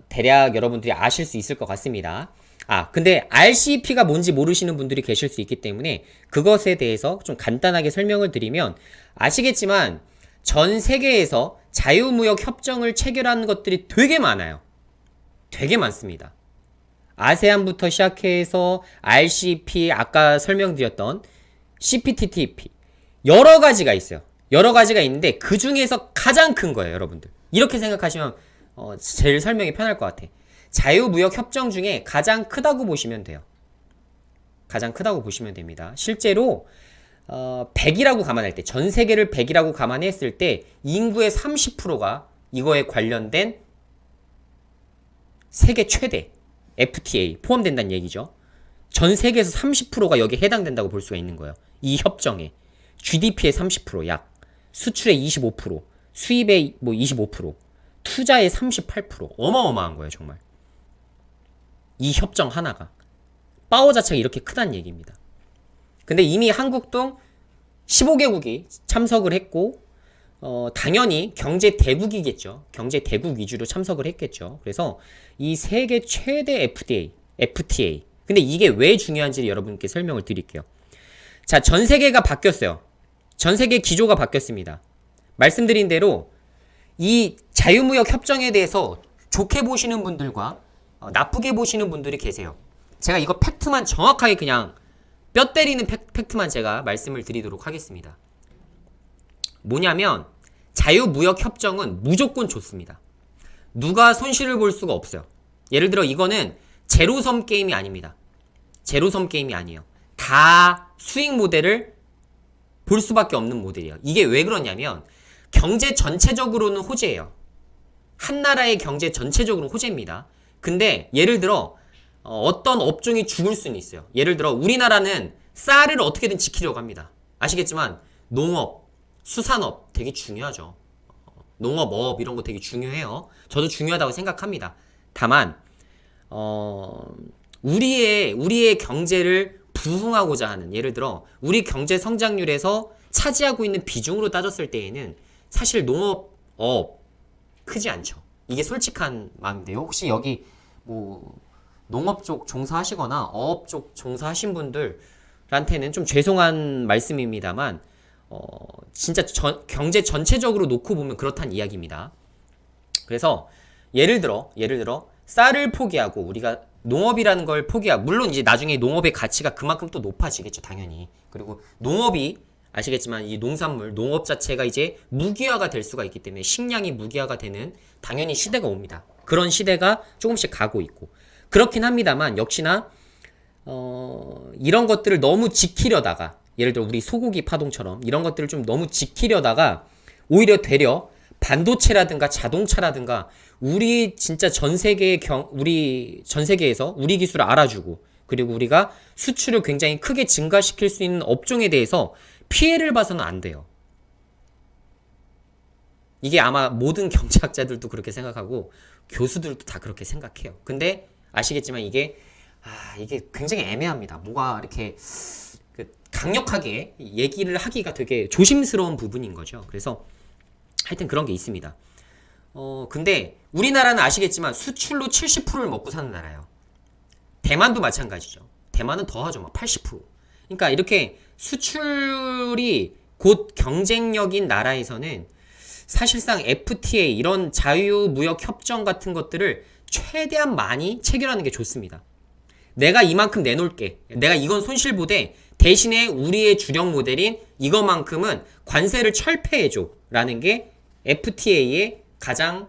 대략 여러분들이 아실 수 있을 것 같습니다. 근데 RCEP가 뭔지 모르시는 분들이 계실 수 있기 때문에 그것에 대해서 좀 간단하게 설명을 드리면 아시겠지만 전 세계에서 자유무역 협정을 체결한 것들이 되게 많아요. 되게 많습니다. 아세안부터 시작해서 RCEP, 아까 설명드렸던 CPTPP 여러 가지가 있어요. 여러 가지가 있는데 그 중에서 가장 큰 거예요, 여러분들. 이렇게 생각하시면 제일 설명이 편할 것 같아. 자유무역 협정 중에 가장 크다고 보시면 돼요. 가장 크다고 보시면 됩니다. 실제로 100이라고 감안할 때, 전 세계를 100이라고 감안했을 때 인구의 30%가 이거에 관련된 세계 최대 FTA 포함된다는 얘기죠. 전 세계에서 30%가 여기에 해당된다고 볼 수가 있는 거예요. 이 협정에 GDP의 30% 약, 수출의 25%, 수입의 뭐 25%, 투자의 38% 어마어마한 거예요, 정말. 이 협정 하나가 파워 자체가 이렇게 크다는 얘기입니다. 근데 이미 한국도 15개국이 참석을 했고 당연히 경제 대국이겠죠. 경제 대국 위주로 참석을 했겠죠. 그래서 이 세계 최대 FTA. 근데 이게 왜 중요한지 여러분께 설명을 드릴게요. 자, 전 세계가 바뀌었어요. 전 세계 기조가 바뀌었습니다. 말씀드린 대로 이 자유무역 협정에 대해서 좋게 보시는 분들과 나쁘게 보시는 분들이 계세요. 제가 이거 팩트만 정확하게 그냥 뼈 때리는 팩트만 제가 말씀을 드리도록 하겠습니다. 뭐냐면 자유무역협정은 무조건 좋습니다. 누가 손실을 볼 수가 없어요. 예를 들어 이거는 제로섬 게임이 아닙니다. 제로섬 게임이 아니에요. 다 수익 모델을 볼 수밖에 없는 모델이에요. 이게 왜 그러냐면 경제 전체적으로는 호재예요. 한 나라의 경제 전체적으로는 호재입니다. 근데 예를 들어 어떤 업종이 죽을 수는 있어요. 예를 들어 우리나라는 쌀을 어떻게든 지키려고 합니다. 아시겠지만 농업, 수산업 되게 중요하죠. 농업, 어업 이런 거 되게 중요해요. 저도 중요하다고 생각합니다. 다만 우리의 경제를 부흥하고자 하는, 예를 들어 우리 경제 성장률에서 차지하고 있는 비중으로 따졌을 때에는 사실 농업, 어업 크지 않죠. 이게 솔직한 마음인데요. 혹시 여기 뭐 농업 쪽 종사하시거나 어업 쪽 종사하신 분들한테는 좀 죄송한 말씀입니다만 진짜 경제 전체적으로 놓고 보면 그렇단 이야기입니다. 그래서 예를 들어 쌀을 포기하고 우리가 농업이라는 걸 포기하고, 물론 이제 나중에 농업의 가치가 그만큼 또 높아지겠죠, 당연히. 그리고 농업이 아시겠지만 이 농산물, 농업 자체가 이제 무기화가 될 수가 있기 때문에 식량이 무기화가 되는 당연히 시대가 옵니다. 그런 시대가 조금씩 가고 있고 그렇긴 합니다만 역시나 이런 것들을 너무 지키려다가, 예를 들어 우리 소고기 파동처럼 이런 것들을 좀 너무 지키려다가 오히려 되려 반도체라든가 자동차라든가 우리 진짜 전 세계에서 우리 기술을 알아주고 그리고 우리가 수출을 굉장히 크게 증가시킬 수 있는 업종에 대해서 피해를 봐서는 안 돼요. 이게 아마 모든 경제학자들도 그렇게 생각하고 교수들도 다 그렇게 생각해요. 근데 아시겠지만 이게 굉장히 애매합니다. 뭐가 이렇게 강력하게 얘기를 하기가 되게 조심스러운 부분인 거죠. 그래서 하여튼 그런 게 있습니다. 근데 우리나라는 아시겠지만 수출로 70%를 먹고 사는 나라예요. 대만도 마찬가지죠. 대만은 더 하죠. 막 80%. 그러니까 이렇게 수출이 곧 경쟁력인 나라에서는 사실상 FTA 이런 자유무역 협정 같은 것들을 최대한 많이 체결하는 게 좋습니다. 내가 이만큼 내놓을게. 내가 이건 손실보되 대신에 우리의 주력 모델인 이것만큼은 관세를 철폐해줘 라는 게 FTA의 가장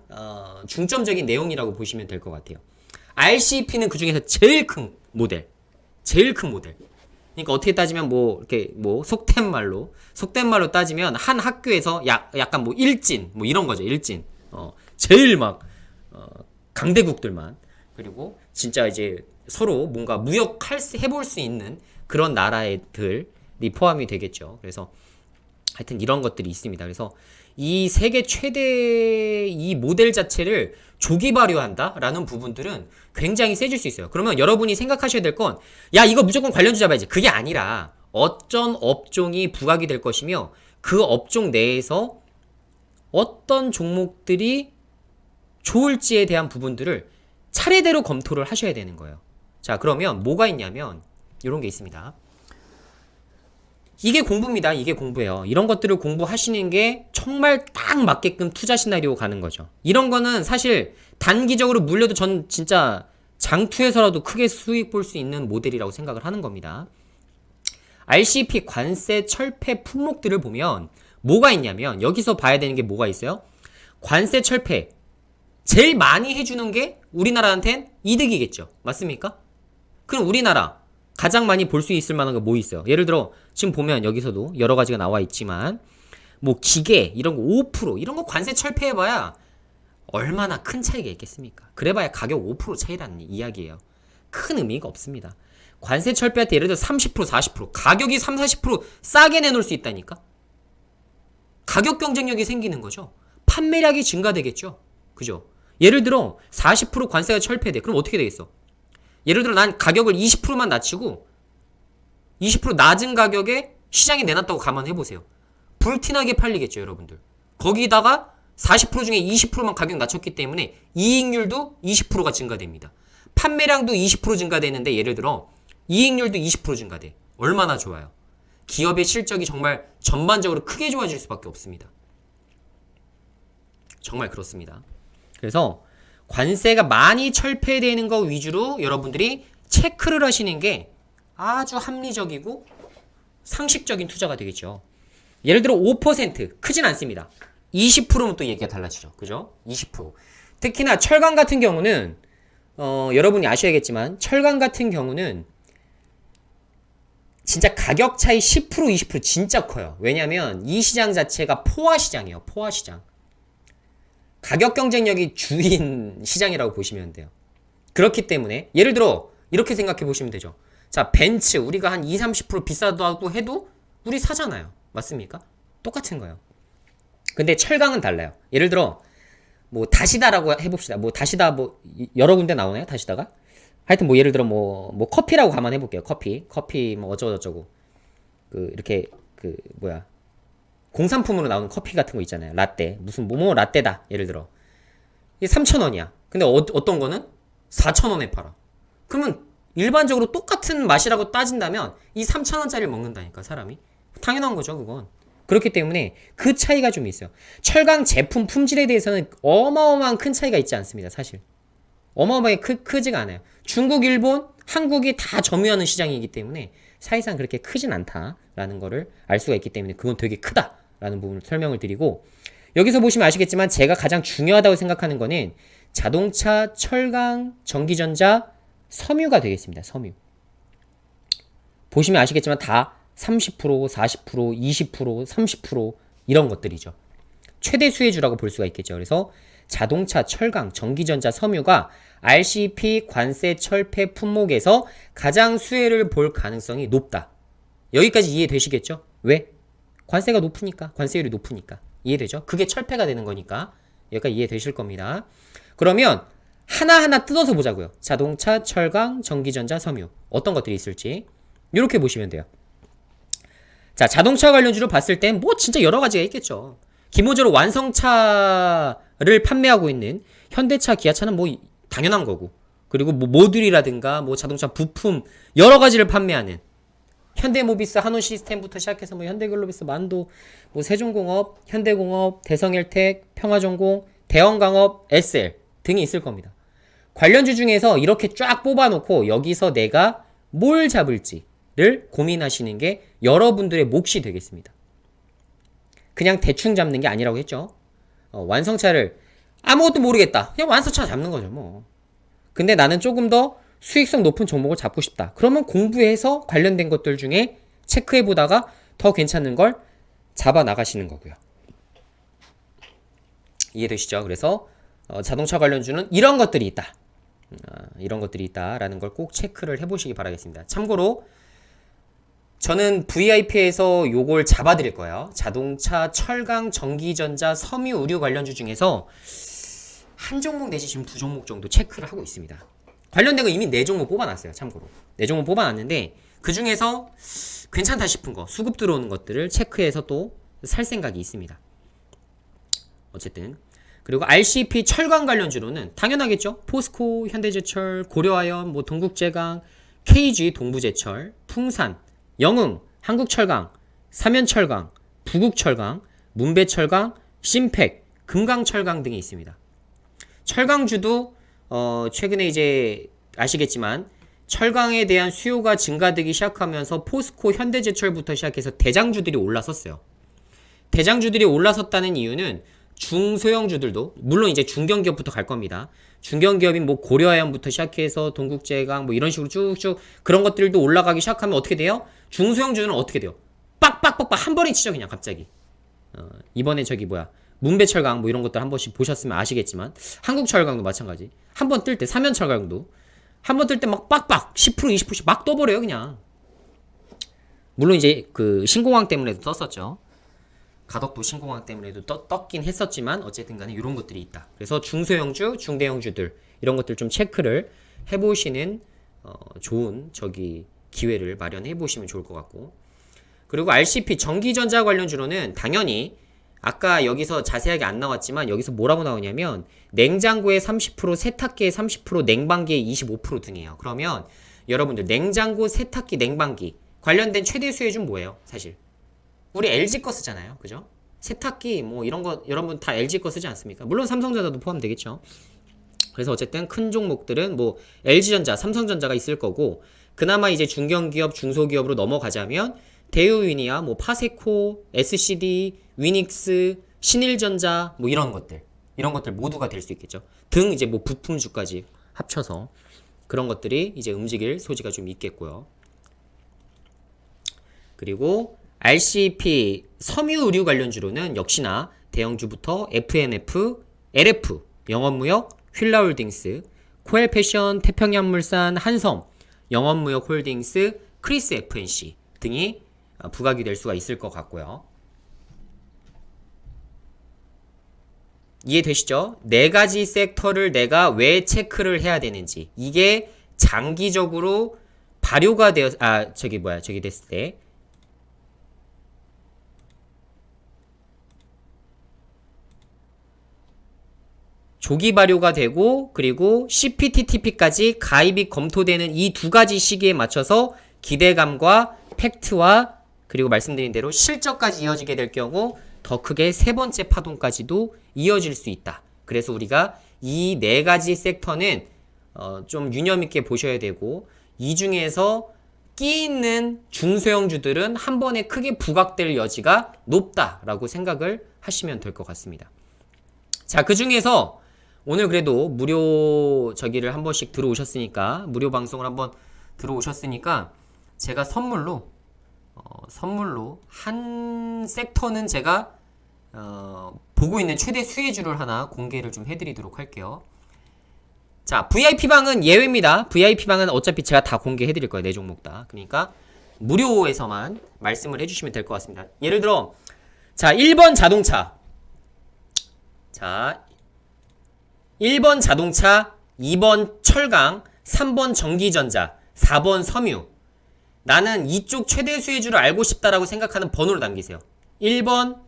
중점적인 내용이라고 보시면 될 것 같아요. RCEP는 그 중에서 제일 큰 모델. 그러니까 어떻게 따지면 이렇게 속된 말로 따지면 한 학교에서 약간 일진 이런 거죠. 일진. 제일 강대국들만, 그리고 진짜 이제 서로 뭔가 해볼 수 있는 그런 나라들이 포함이 되겠죠. 그래서 하여튼 이런 것들이 있습니다. 그래서 이 세계 최대 이 모델 자체를 조기 발효한다라는 부분들은 굉장히 세질 수 있어요. 그러면 여러분이 생각하셔야 될 건, 야, 이거 무조건 관련주 잡아야지. 그게 아니라 어떤 업종이 부각이 될 것이며 그 업종 내에서 어떤 종목들이 좋을지에 대한 부분들을 차례대로 검토를 하셔야 되는 거예요. 자, 그러면 뭐가 있냐면 이런 게 있습니다. 이게 공부입니다. 이게 공부예요. 이런 것들을 공부하시는 게 정말 딱 맞게끔 투자 시나리오 가는 거죠. 이런 거는 사실 단기적으로 물려도 전 진짜 장투에서라도 크게 수익 볼 수 있는 모델이라고 생각을 하는 겁니다. RCEP 관세 철폐 품목들을 보면 뭐가 있냐면 여기서 봐야 되는 게 뭐가 있어요? 관세 철폐 제일 많이 해주는 게 우리나라한텐 이득이겠죠. 맞습니까? 그럼 우리나라 가장 많이 볼 수 있을 만한 거 뭐 있어요? 예를 들어 지금 보면 여기서도 여러 가지가 나와 있지만 기계 이런 거 5% 이런 거 관세 철폐해봐야 얼마나 큰 차이가 있겠습니까? 그래봐야 가격 5% 차이라는 이야기예요. 큰 의미가 없습니다. 관세 철폐할 때 예를 들어 30% 40% 가격이 30-40% 싸게 내놓을 수 있다니까? 가격 경쟁력이 생기는 거죠. 판매량이 증가되겠죠. 그죠? 예를 들어 40% 관세가 철폐돼. 그럼 어떻게 되겠어? 예를 들어 난 가격을 20%만 낮추고 20% 낮은 가격에 시장에 내놨다고 감안해보세요. 불티나게 팔리겠죠, 여러분들. 거기다가 40% 중에 20%만 가격 낮췄기 때문에 이익률도 20%가 증가됩니다. 판매량도 20% 증가되는데 예를 들어 이익률도 20% 증가돼. 얼마나 좋아요. 기업의 실적이 정말 전반적으로 크게 좋아질 수밖에 없습니다. 정말 그렇습니다. 그래서 관세가 많이 철폐되는 거 위주로 여러분들이 체크를 하시는 게 아주 합리적이고 상식적인 투자가 되겠죠. 예를 들어 5% 크진 않습니다. 20%면 또 얘기가 달라지죠. 그죠? 20%. 특히나 철강 같은 경우는 여러분이 아셔야겠지만 철강 같은 경우는 진짜 가격 차이 10% 20% 진짜 커요. 왜냐면 이 시장 자체가 포화 시장이에요. 포화 시장. 가격 경쟁력이 주인 시장이라고 보시면 돼요. 그렇기 때문에 예를 들어 이렇게 생각해 보시면 되죠. 자, 벤츠 우리가 한 20, 30% 비싸다고 해도 우리 사잖아요. 맞습니까? 똑같은 거예요. 근데 철강은 달라요. 예를 들어 뭐 다시다라고 해봅시다. 뭐 다시다 뭐 여러 군데 나오나요? 다시다가? 하여튼 뭐 예를 들어 뭐 커피라고 감안해 볼게요. 커피 뭐 어쩌고저쩌고 그 이렇게 그 뭐야 공산품으로 나오는 커피 같은 거 있잖아요. 라떼 무슨 뭐 라떼다 예를 들어 이게 3,000원이야. 근데 어떤 거는 4,000원에 팔아. 그러면 일반적으로 똑같은 맛이라고 따진다면 이 3,000원짜리를 먹는다니까 사람이. 당연한 거죠 그건. 그렇기 때문에 그 차이가 좀 있어요. 철강 제품 품질에 대해서는 어마어마한 큰 차이가 있지 않습니다. 사실 어마어마하게 크지가 않아요. 중국, 일본, 한국이 다 점유하는 시장이기 때문에 사실상 그렇게 크진 않다라는 거를 알 수가 있기 때문에 그건 되게 크다라는 부분을 설명을 드리고, 여기서 보시면 아시겠지만 제가 가장 중요하다고 생각하는 거는 자동차, 철강, 전기전자, 섬유가 되겠습니다. 섬유. 보시면 아시겠지만 다 30%, 40%, 20%, 30% 이런 것들이죠. 최대 수혜주라고 볼 수가 있겠죠. 그래서 자동차, 철강, 전기전자, 섬유가 RCP 관세 철폐 품목에서 가장 수혜를 볼 가능성이 높다. 여기까지 이해되시겠죠? 왜? 관세가 높으니까. 관세율이 높으니까. 이해되죠? 그게 철폐가 되는 거니까. 여기까지 이해되실 겁니다. 그러면 하나하나 뜯어서 보자고요. 자동차, 철강, 전기전자, 섬유. 어떤 것들이 있을지. 이렇게 보시면 돼요. 자, 자동차 관련주로 봤을 땐 뭐 진짜 여러 가지가 있겠죠. 기본적으로 완성차를 판매하고 있는 현대차, 기아차는 뭐 당연한 거고, 그리고 뭐 모듈이라든가 뭐 자동차 부품 여러 가지를 판매하는 현대모비스, 한온시스템부터 시작해서 뭐 현대글로비스, 만도, 뭐 세종공업, 현대공업, 대성헬텍, 평화전공, 대원강업, SL 등이 있을 겁니다. 관련주 중에서 이렇게 쫙 뽑아놓고 여기서 내가 뭘 잡을지를 고민하시는 게 여러분들의 몫이 되겠습니다. 그냥 대충 잡는 게 아니라고 했죠. 완성차를 아무것도 모르겠다. 그냥 완성차 잡는 거죠, 뭐. 근데 나는 조금 더 수익성 높은 종목을 잡고 싶다. 그러면 공부해서 관련된 것들 중에 체크해보다가 더 괜찮은 걸 잡아 나가시는 거고요. 이해되시죠? 그래서 자동차 관련주는 이런 것들이 있다. 이런 것들이 있다라는 걸 꼭 체크를 해보시기 바라겠습니다. 참고로 저는 VIP에서 요걸 잡아드릴 거예요. 자동차, 철강, 전기전자, 섬유, 의류 관련주 중에서 한 종목 내지 지금 두 종목 정도 체크를 하고 있습니다. 관련된 거 이미 4종목 뽑아놨어요. 참고로 4종목 뽑아놨는데 그 중에서 괜찮다 싶은 거, 수급 들어오는 것들을 체크해서 또 살 생각이 있습니다. 어쨌든 그리고 RCP 철강 관련주로는 당연하겠죠. 포스코, 현대제철, 고려아연, 뭐 동국제강, KG, 동부제철, 풍산, 영흥, 한국철강, 삼연철강, 부국철강, 문배철강, 심팩, 금강철강 등이 있습니다. 철강주도 최근에 이제 아시겠지만 철강에 대한 수요가 증가되기 시작하면서 포스코, 현대제철부터 시작해서 대장주들이 올라섰어요. 대장주들이 올라섰다는 이유는 중소형주들도 물론 이제 중견기업부터 갈 겁니다. 중견기업인 뭐 고려아연부터 시작해서 동국제강 뭐 이런 식으로 쭉쭉 그런 것들도 올라가기 시작하면 어떻게 돼요? 중소형주는 어떻게 돼요? 빡빡빡빡 한 번에 치죠 그냥 갑자기. 이번에 저기 뭐야 문배철강 뭐 이런 것들 한 번씩 보셨으면 아시겠지만 한국철강도 마찬가지. 한 번 뜰 때 삼연철강도 한 번 뜰 때 막 빡빡 10% 20%씩 막 떠버려요 그냥. 물론 이제 그 신공항 때문에도 떴었죠. 가덕도 신공항 때문에도 떴긴 했었지만 어쨌든 간에 이런 것들이 있다. 그래서 중소형주, 중대형주들 이런 것들 좀 체크를 해보시는 좋은 기회를 마련해 보시면 좋을 것 같고, 그리고 RCP 전기전자 관련주로는 당연히 아까 여기서 자세하게 안 나왔지만 여기서 뭐라고 나오냐면 냉장고에 30%, 세탁기에 30%, 냉방기에 25% 등이에요. 그러면 여러분들 냉장고, 세탁기, 냉방기 관련된 최대 수혜주는 뭐예요? 사실 우리 LG 거 쓰잖아요. 그죠? 세탁기 뭐 이런 거 여러분 다 LG 거 쓰지 않습니까? 물론 삼성전자도 포함되겠죠. 그래서 어쨌든 큰 종목들은 뭐 LG전자, 삼성전자가 있을 거고, 그나마 이제 중견기업, 중소기업으로 넘어가자면 대우위니아, 뭐 파세코, SCD, 위닉스, 신일전자 뭐 이런 것들 모두가 될 수 있겠죠. 등 이제 뭐 부품주까지 합쳐서 그런 것들이 이제 움직일 소지가 좀 있겠고요. 그리고 RCP 섬유 의류 관련주로는 역시나 대형주부터 FNF, LF, 영업무역, 휠라홀딩스, 코엘패션, 태평양물산, 한섬, 영업무역홀딩스, 크리스 FNC 등이 부각이 될 수가 있을 것 같고요. 이해되시죠? 네 가지 섹터를 내가 왜 체크를 해야 되는지, 이게 장기적으로 발효가 되어 저기 됐을 때 조기 발효가 되고 그리고 CPTPP까지 가입이 검토되는 이 두 가지 시기에 맞춰서 기대감과 팩트와 그리고 말씀드린 대로 실적까지 이어지게 될 경우 더 크게 세 번째 파동까지도 이어질 수 있다. 그래서 우리가 이 네 가지 섹터는 좀 유념 있게 보셔야 되고, 이 중에서 끼 있는 중소형주들은 한 번에 크게 부각될 여지가 높다라고 생각을 하시면 될 것 같습니다. 자, 그 중에서 오늘 그래도 무료 저기를 한 번씩 들어오셨으니까, 무료 방송을 한번 들어오셨으니까 제가 선물로 한 섹터는 제가 보고 있는 최대 수혜주를 하나 공개를 좀 해드리도록 할게요. 자, VIP방은 예외입니다. VIP방은 어차피 제가 다 공개해드릴 거예요. 네 종목 다. 그러니까 무료에서만 말씀을 해주시면 될 것 같습니다. 예를 들어, 자, 1번 자동차. 자, 1번 자동차, 2번 철강, 3번 전기전자, 4번 섬유. 나는 이쪽 최대 수혜주를 알고 싶다라고 생각하는 번호를 남기세요. 1번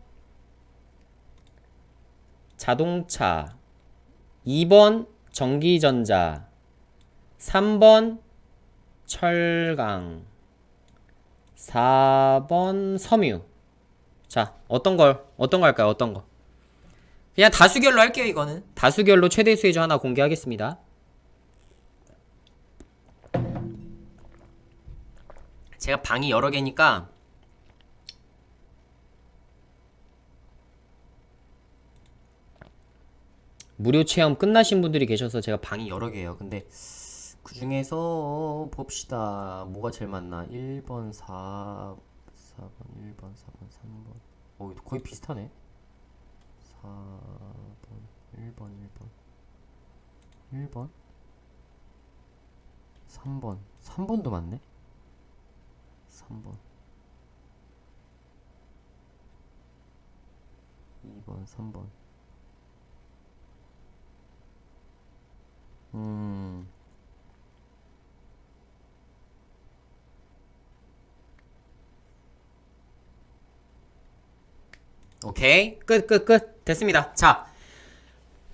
자동차, 2번 전기전자, 3번 철강, 4번 섬유. 자, 어떤 거 할까요? 어떤 거? 그냥 다수결로 할게요. 이거는 다수결로 최대 수혜주 하나 공개하겠습니다. 제가 방이 여러 개니까 무료 체험 끝나신 분들이 계셔서 제가 방이 여러 개예요. 근데 그 중에서 봅시다. 뭐가 제일 많나? 1번, 4번, 1번, 4번, 3번. 거의 비슷하네. 4번, 1번, 1번, 3번. 3번도 맞네? 3번, 2번, 3번. 오케이. 끝. 됐습니다. 자,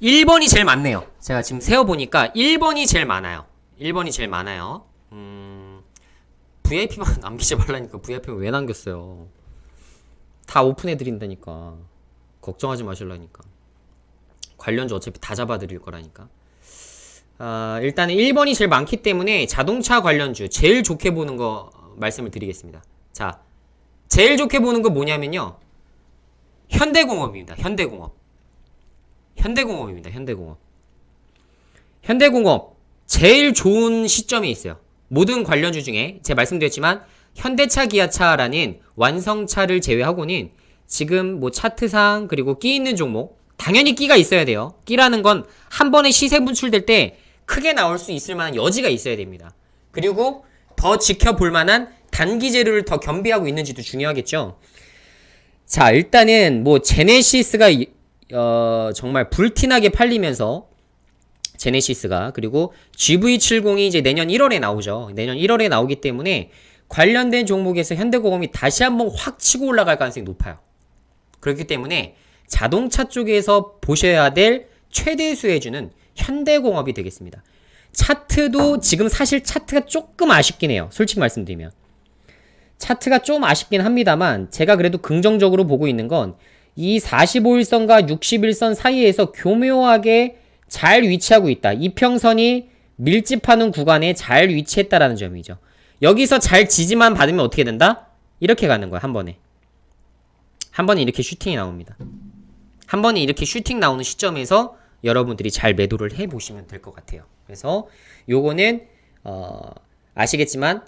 1번이 제일 많네요. 제가 지금 세어보니까 1번이 제일 많아요. 1번이 제일 많아요. VIP만 남기지 말라니까 VIP만 왜 남겼어요? 다 오픈해드린다니까. 걱정하지 마실라니까. 관련주 어차피 다 잡아드릴 거라니까. 일단은 1번이 제일 많기 때문에 자동차 관련주 제일 좋게 보는 거 말씀을 드리겠습니다. 자, 제일 좋게 보는 거 뭐냐면요, 현대공업입니다. 현대공업입니다. 현대공업 제일 좋은 시점이 있어요. 모든 관련주 중에 제가 말씀드렸지만 현대차, 기아차라는 완성차를 제외하고는 지금 뭐 차트상 그리고 끼 있는 종목, 당연히 끼가 있어야 돼요. 끼라는 건 한 번에 시세 분출될 때 크게 나올 수 있을 만한 여지가 있어야 됩니다. 그리고 더 지켜볼 만한 단기 재료를 더 겸비하고 있는지도 중요하겠죠. 자, 일단은 뭐 제네시스가 정말 불티나게 팔리면서, 제네시스가, 그리고 GV70이 이제 내년 1월에 나오죠. 내년 1월에 나오기 때문에 관련된 종목에서 현대공업이 다시 한번 확 치고 올라갈 가능성이 높아요. 그렇기 때문에 자동차 쪽에서 보셔야 될 최대 수혜주는 현대공업이 되겠습니다. 차트도 지금 사실 차트가 조금 아쉽긴 해요. 솔직히 말씀드리면 차트가 좀 아쉽긴 합니다만, 제가 그래도 긍정적으로 보고 있는 건 이 45일선과 61선 사이에서 교묘하게 잘 위치하고 있다. 이평선이 밀집하는 구간에 잘 위치했다라는 점이죠. 여기서 잘 지지만 받으면 어떻게 된다? 이렇게 가는 거야. 한 번에 이렇게 슈팅이 나옵니다. 한 번에 이렇게 슈팅 나오는 시점에서 여러분들이 잘 매도를 해보시면 될 것 같아요. 그래서 요거는 아시겠지만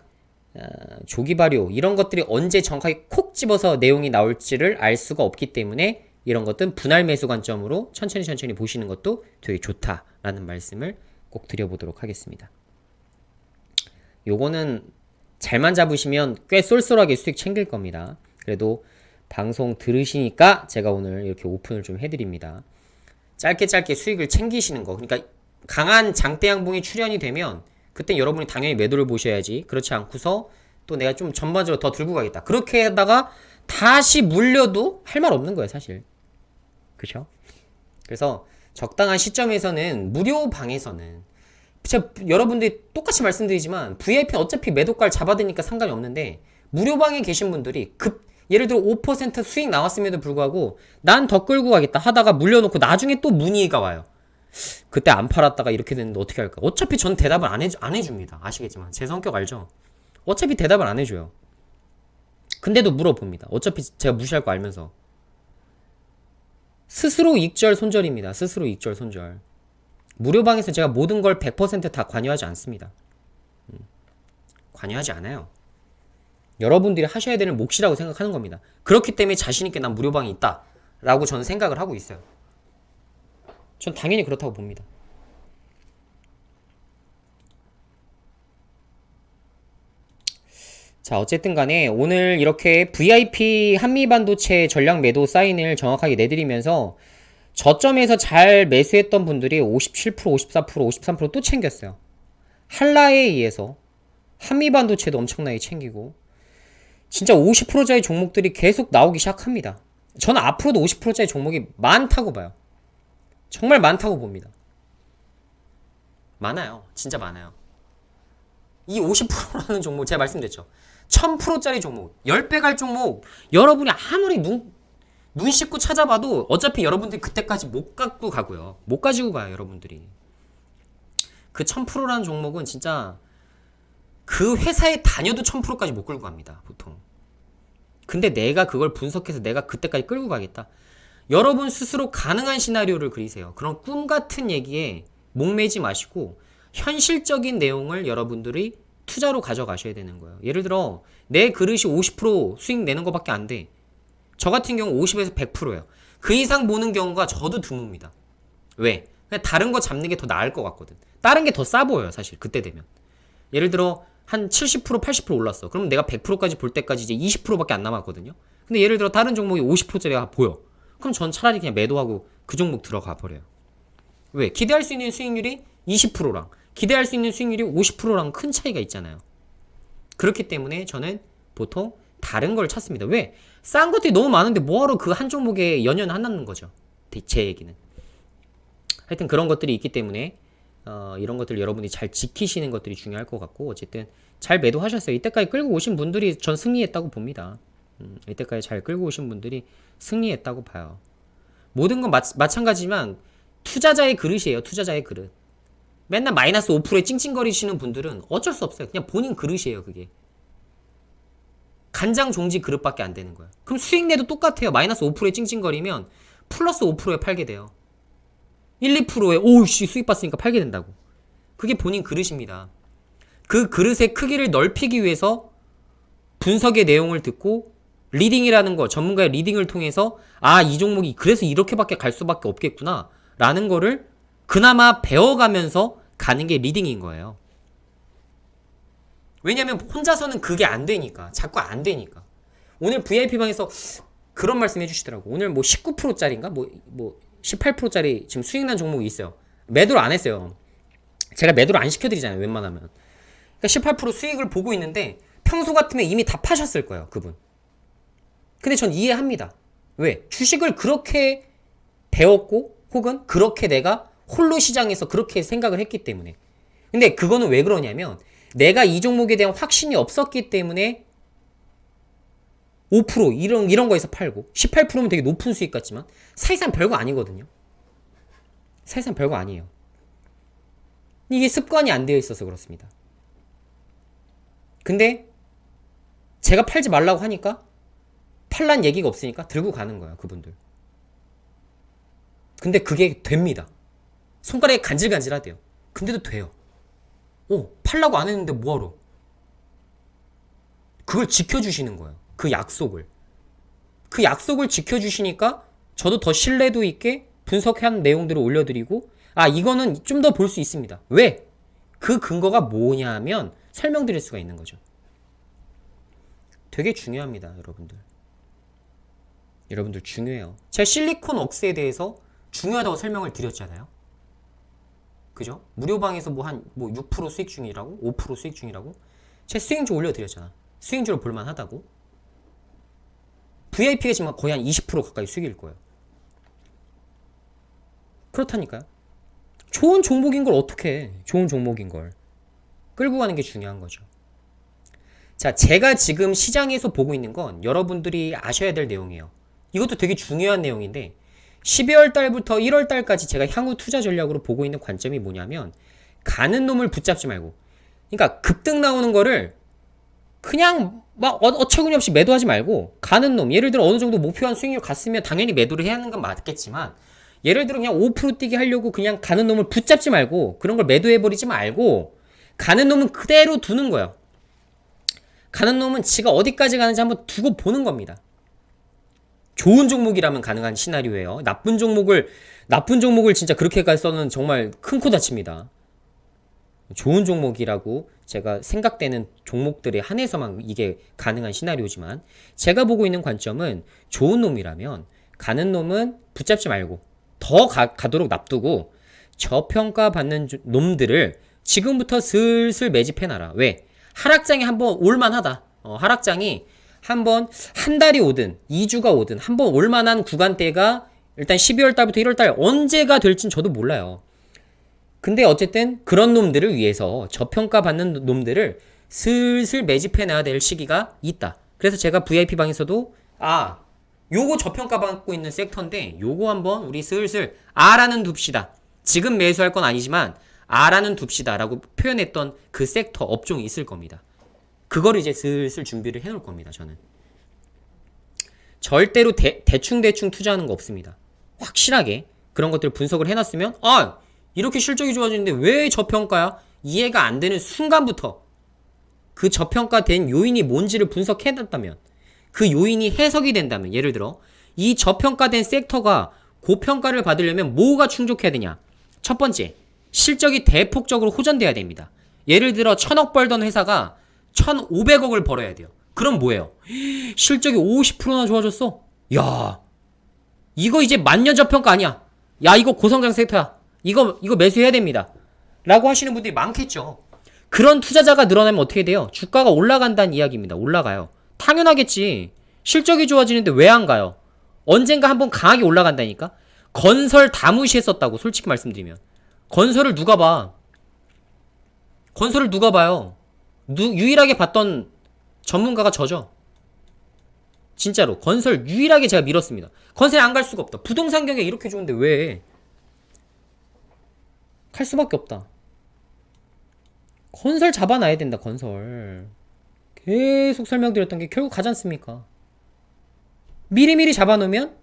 조기 발효 이런 것들이 언제 정확하게 콕 집어서 내용이 나올지를 알 수가 없기 때문에 이런 것들은 분할 매수 관점으로 천천히 보시는 것도 되게 좋다라는 말씀을 꼭 드려보도록 하겠습니다. 요거는 잘만 잡으시면 꽤 쏠쏠하게 수익 챙길 겁니다. 그래도 방송 들으시니까 제가 오늘 이렇게 오픈을 좀 해드립니다. 짧게 수익을 챙기시는 거. 그러니까 강한 장대 양봉이 출현이 되면 그때 여러분이 당연히 매도를 보셔야지. 그렇지 않고서 또 내가 좀 전반적으로 더 들고 가겠다. 그렇게 하다가 다시 물려도 할 말 없는 거예요, 사실. 그렇죠? 그래서 적당한 시점에서는 무료 방에서는 제가 여러분들이 똑같이 말씀드리지만 VIP는 어차피 매도가를 잡아드니까 상관이 없는데 무료 방에 계신 분들이 예를 들어 5% 수익 나왔음에도 불구하고 난 더 끌고 가겠다 하다가 물려놓고 나중에 또 문의가 와요. 그때 안 팔았다가 이렇게 됐는데 어떻게 할까? 어차피 전 대답을 안 해줍니다. 아시겠지만 제 성격 알죠? 어차피 대답을 안 해줘요. 근데도 물어봅니다. 어차피 제가 무시할 거 알면서. 스스로 익절 손절입니다. 스스로 익절 손절. 무료방에서 제가 모든 걸 100% 다 관여하지 않습니다. 관여하지 않아요. 여러분들이 하셔야 되는 몫이라고 생각하는 겁니다. 그렇기 때문에 자신있게 난 무료방이 있다 라고 저는 생각을 하고 있어요. 전 당연히 그렇다고 봅니다. 자, 어쨌든 간에 오늘 이렇게 VIP 한미반도체 전략 매도 사인을 정확하게 내드리면서 저점에서 잘 매수했던 분들이 57%, 54%, 53%또 챙겼어요. 한라에 의해서 한미반도체도 엄청나게 챙기고 진짜 50%짜리 종목들이 계속 나오기 시작합니다. 저는 앞으로도 50%짜리 종목이 많다고 봐요. 정말 많다고 봅니다. 많아요. 진짜 많아요. 이 50%라는 종목 제가 말씀드렸죠. 1000%짜리 종목, 10배 갈 종목 여러분이 아무리 눈 씻고 찾아봐도 어차피 여러분들이 그때까지 못 갖고 가고요. 못 가지고 가요, 여러분들이. 그 1000%라는 종목은 진짜 그 회사에 다녀도 1000%까지 못 끌고 갑니다, 보통. 근데 내가 그걸 분석해서 내가 그때까지 끌고 가겠다. 여러분 스스로 가능한 시나리오를 그리세요. 그런 꿈 같은 얘기에 목매지 마시고 현실적인 내용을 여러분들이 투자로 가져가셔야 되는 거예요. 예를 들어 내 그릇이 50% 수익 내는 것밖에 안 돼. 저 같은 경우 50에서 100%예요. 그 이상 보는 경우가 저도 드뭅니다. 왜? 그냥 다른 거 잡는 게 더 나을 것 같거든. 다른 게 더 싸 보여요, 사실. 그때 되면. 예를 들어 한 70%, 80% 올랐어. 그럼 내가 100%까지 볼 때까지 이제 20%밖에 안 남았거든요. 근데 예를 들어 다른 종목이 50%짜리가 보여. 그럼 전 차라리 그냥 매도하고 그 종목 들어가 버려요. 왜? 기대할 수 있는 수익률이 20%랑 기대할 수 있는 수익률이 50%랑 큰 차이가 있잖아요. 그렇기 때문에 저는 보통 다른 걸 찾습니다. 왜? 싼 것들이 너무 많은데 뭐하러 그 한 종목에 연연하는 거죠. 제 얘기는. 하여튼 그런 것들이 있기 때문에 이런 것들 여러분이 잘 지키시는 것들이 중요할 것 같고 어쨌든 잘 매도하셨어요. 이때까지 끌고 오신 분들이 전 승리했다고 봅니다. 이때까지 잘 끌고 오신 분들이 승리했다고 봐요. 모든 건 마찬가지지만 투자자의 그릇이에요. 투자자의 그릇. 맨날 마이너스 5%에 찡찡거리시는 분들은 어쩔 수 없어요. 그냥 본인 그릇이에요. 그게. 간장 종지 그릇밖에 안 되는 거예요. 그럼 수익 내도 똑같아요. 마이너스 5%에 찡찡거리면 플러스 5%에 팔게 돼요. 1, 2%에 오우씨 수익 봤으니까 팔게 된다고. 그게 본인 그릇입니다. 그 그릇의 크기를 넓히기 위해서 분석의 내용을 듣고 리딩이라는 거, 전문가의 리딩을 통해서 이 종목이 그래서 이렇게밖에 갈 수밖에 없겠구나 라는 거를 그나마 배워가면서 가는 게 리딩인 거예요. 왜냐면 혼자서는 그게 안 되니까. 자꾸 안 되니까. 오늘 VIP방에서 그런 말씀 해주시더라고. 오늘 뭐 19%짜리인가? 뭐 18%짜리 지금 수익 난 종목이 있어요. 매도를 안 했어요. 제가 매도를 안 시켜드리잖아요. 웬만하면. 그러니까 18% 수익을 보고 있는데 평소 같으면 이미 다 파셨을 거예요. 그분. 근데 전 이해합니다. 왜? 주식을 그렇게 배웠고 혹은 그렇게 내가 홀로 시장에서 그렇게 생각을 했기 때문에. 근데 그거는 왜 그러냐면 내가 이 종목에 대한 확신이 없었기 때문에 5% 이런 거에서 팔고 18%면 되게 높은 수익 같지만 사실상 별거 아니거든요. 사실상 별거 아니에요. 이게 습관이 안 되어 있어서 그렇습니다. 근데 제가 팔지 말라고 하니까 팔란 얘기가 없으니까 들고 가는 거야, 그분들. 근데 그게 됩니다. 손가락이 간질간질하대요. 근데도 돼요. 팔라고 안 했는데 뭐하러? 그걸 지켜주시는 거예요. 그 약속을. 그 약속을 지켜주시니까 저도 더 신뢰도 있게 분석한 내용들을 올려드리고, 이거는 좀 더 볼 수 있습니다. 왜? 그 근거가 뭐냐면 설명드릴 수가 있는 거죠. 되게 중요합니다, 여러분들. 여러분들 중요해요. 제가 실리콘 웍스에 대해서 중요하다고 설명을 드렸잖아요. 그죠? 무료방에서 한 6% 수익 중이라고? 5% 수익 중이라고? 제가 수익률 올려드렸잖아. 수익률을 볼만하다고. VIP가 지금 거의 한 20% 가까이 수익일 거예요. 그렇다니까요. 좋은 종목인 걸 어떻게 해? 좋은 종목인 걸. 끌고 가는 게 중요한 거죠. 자, 제가 지금 시장에서 보고 있는 건 여러분들이 아셔야 될 내용이에요. 이것도 되게 중요한 내용인데 12월 달부터 1월 달까지 제가 향후 투자 전략으로 보고 있는 관점이 뭐냐면 가는 놈을 붙잡지 말고, 그러니까 급등 나오는 거를 그냥 막 어처구니없이 매도하지 말고 가는 놈, 예를 들어 어느 정도 목표한 수익률 갔으면 당연히 매도를 해야 하는 건 맞겠지만 예를 들어 그냥 5% 뛰게 하려고 그냥 가는 놈을 붙잡지 말고 그런 걸 매도해버리지 말고 가는 놈은 그대로 두는 거예요. 가는 놈은 지가 어디까지 가는지 한번 두고 보는 겁니다. 좋은 종목이라면 가능한 시나리오예요. 나쁜 종목을 진짜 그렇게 가서는 정말 큰 코 다칩니다. 좋은 종목이라고 제가 생각되는 종목들에 한해서만 이게 가능한 시나리오지만 제가 보고 있는 관점은 좋은 놈이라면 가는 놈은 붙잡지 말고 더 가도록 납두고 저평가 받는 놈들을 지금부터 슬슬 매집해놔라. 왜? 하락장이 한번 올만하다. 하락장이 한번 한 달이 오든 2주가 오든 한번 올만한 구간대가 일단 12월 달부터 1월 달 언제가 될진 저도 몰라요. 근데 어쨌든 그런 놈들을 위해서 저평가 받는 놈들을 슬슬 매집해 놔야 될 시기가 있다. 그래서 제가 VIP방에서도 요거 저평가 받고 있는 섹터인데 요거 한번 우리 슬슬 R라는 둡시다. 지금 매수할 건 아니지만 R라는 둡시다 라고 표현했던 그 섹터 업종이 있을 겁니다. 그거를 이제 슬슬 준비를 해놓을 겁니다. 저는 절대로 대충 투자하는 거 없습니다. 확실하게 그런 것들을 분석을 해놨으면 이렇게 실적이 좋아지는데 왜 저평가야? 이해가 안 되는 순간부터 그 저평가된 요인이 뭔지를 분석해놨다면, 그 요인이 해석이 된다면, 예를 들어 이 저평가된 섹터가 고평가를 받으려면 뭐가 충족해야 되냐? 첫 번째, 실적이 대폭적으로 호전돼야 됩니다. 예를 들어 1000억 벌던 회사가 1500억을 벌어야 돼요. 그럼 뭐예요? 실적이 50%나 좋아졌어? 야, 이거 이제 만년 저평가 아니야? 야, 이거 고성장 섹터야. 이거 매수해야 됩니다. 라고 하시는 분들이 많겠죠. 그런 투자자가 늘어나면 어떻게 돼요? 주가가 올라간다는 이야기입니다. 올라가요. 당연하겠지. 실적이 좋아지는데 왜 안 가요? 언젠가 한번 강하게 올라간다니까? 건설 다 무시했었다고, 솔직히 말씀드리면. 건설을 누가 봐? 건설을 누가 봐요? 유일하게 봤던 전문가가 저죠. 진짜로 건설 유일하게 제가 밀었습니다. 건설에 안 갈 수가 없다. 부동산 경기가 이렇게 좋은데 왜? 갈 수밖에 없다. 건설 잡아놔야 된다. 건설 계속 설명드렸던 게 결국 가지 않습니까? 미리미리 잡아놓으면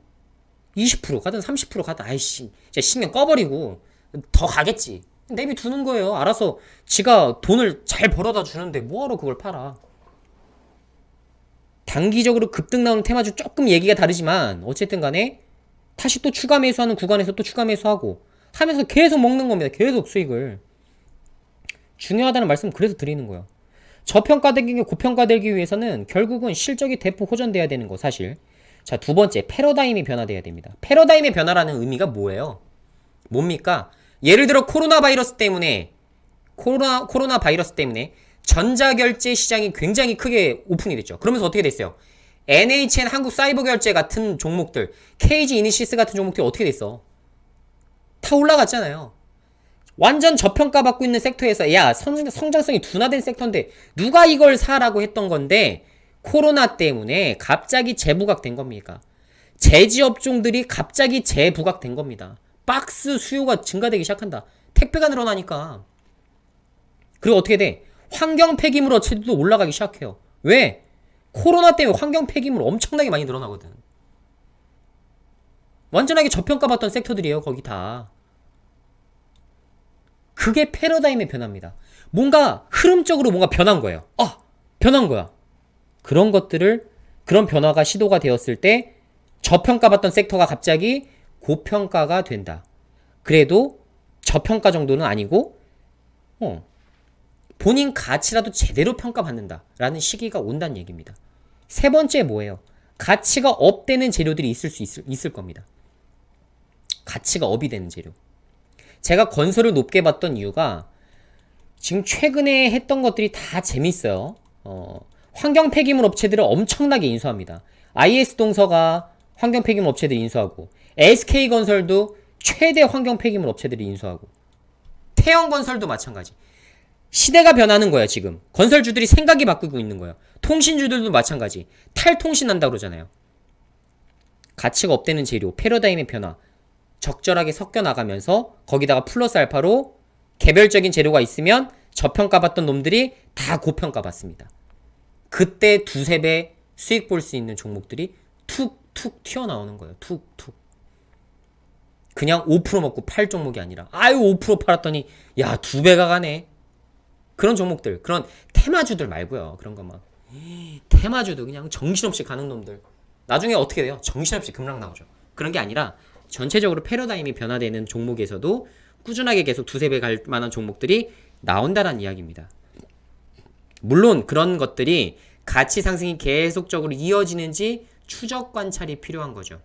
20% 가든 30% 가든 아이씨 진짜 신경 꺼버리고 더 가겠지. 내비 두는 거예요. 알아서 지가 돈을 잘 벌어다 주는데 뭐하러 그걸 팔아. 단기적으로 급등 나오는 테마주 조금 얘기가 다르지만 어쨌든 간에 다시 또 추가 매수하는 구간에서 또 추가 매수하고 하면서 계속 먹는 겁니다. 계속 수익을. 중요하다는 말씀 그래서 드리는 거예요. 저평가되기 고평가되기 위해서는 결국은 실적이 대폭 호전돼야 되는 거 사실. 자, 두 번째, 패러다임이 변화돼야 됩니다. 패러다임의 변화라는 의미가 뭐예요? 뭡니까? 예를 들어 코로나 바이러스 때문에 전자결제 시장이 굉장히 크게 오픈이 됐죠. 그러면서 어떻게 됐어요? NHN 한국사이버결제 같은 종목들, KG 이니시스 같은 종목들이 어떻게 됐어? 다 올라갔잖아요. 완전 저평가받고 있는 섹터에서 야 성장성이 둔화된 섹터인데 누가 이걸 사라고 했던 건데 코로나 때문에 갑자기 재부각된 겁니까? 제지업종들이 갑자기 재부각된 겁니다. 박스 수요가 증가되기 시작한다. 택배가 늘어나니까. 그리고 어떻게 돼? 환경 폐기물 업체들도 올라가기 시작해요. 왜? 코로나 때문에 환경 폐기물 엄청나게 많이 늘어나거든. 완전하게 저평가받던 섹터들이에요. 거기 다. 그게 패러다임의 변화입니다. 뭔가 흐름적으로 뭔가 변한 거예요. 변한 거야. 그런 것들을, 그런 변화가 시도가 되었을 때 저평가받던 섹터가 갑자기 고평가가 된다. 그래도 저평가 정도는 아니고 본인 가치라도 제대로 평가받는다 라는 시기가 온다는 얘기입니다. 세 번째 뭐예요? 가치가 업되는 재료들이 있을 겁니다. 가치가 업이 되는 재료. 제가 건설을 높게 봤던 이유가 지금 최근에 했던 것들이 다 재밌어요. 환경 폐기물 업체들을 엄청나게 인수합니다. IS동서가 환경 폐기물 업체들이 인수하고, SK건설도 최대 환경 폐기물 업체들이 인수하고, 태영건설도 마찬가지. 시대가 변하는 거야. 지금 건설주들이 생각이 바뀌고 있는 거야. 통신주들도 마찬가지. 탈통신 한다고 그러잖아요. 가치가 업되는 재료, 패러다임의 변화 적절하게 섞여 나가면서 거기다가 플러스 알파로 개별적인 재료가 있으면 저평가받던 놈들이 다 고평가받습니다. 그때 두세 배 수익 볼 수 있는 종목들이 툭툭 튀어나오는 거예요. 툭툭. 그냥 5% 먹고 팔 종목이 아니라 5% 팔았더니 야 2배가 가네. 그런 종목들, 그런 테마주들 말고요. 그런 거 막 테마주도 그냥 정신없이 가는 놈들 나중에 어떻게 돼요? 정신없이 급락 나오죠. 그런 게 아니라 전체적으로 패러다임이 변화되는 종목에서도 꾸준하게 계속 두세 배 갈 만한 종목들이 나온다라는 이야기입니다. 물론 그런 것들이 가치 상승이 계속적으로 이어지는지 추적 관찰이 필요한 거죠.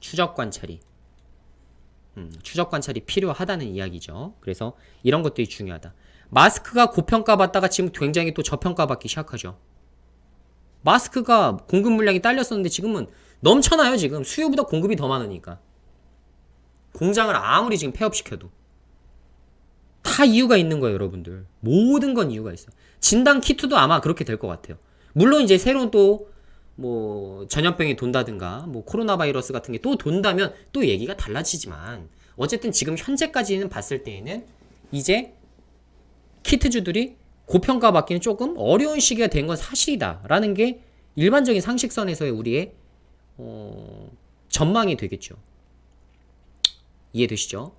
추적 관찰이 필요하다는 이야기죠. 그래서 이런 것들이 중요하다. 마스크가 고평가받다가 지금 굉장히 또 저평가받기 시작하죠. 마스크가 공급 물량이 딸렸었는데 지금은 넘쳐나요. 지금 수요보다 공급이 더 많으니까. 공장을 아무리 지금 폐업시켜도 다 이유가 있는 거예요. 여러분들, 모든 건 이유가 있어요. 진단 키트도 아마 그렇게 될 것 같아요. 물론 이제 새로운 또 뭐 전염병이 돈다든가 뭐 코로나 바이러스 같은 게 또 돈다면 또 얘기가 달라지지만, 어쨌든 지금 현재까지는 봤을 때에는 이제 키트주들이 고평가받기는 조금 어려운 시기가 된 건 사실이다 라는 게 일반적인 상식선에서의 우리의 전망이 되겠죠. 이해되시죠?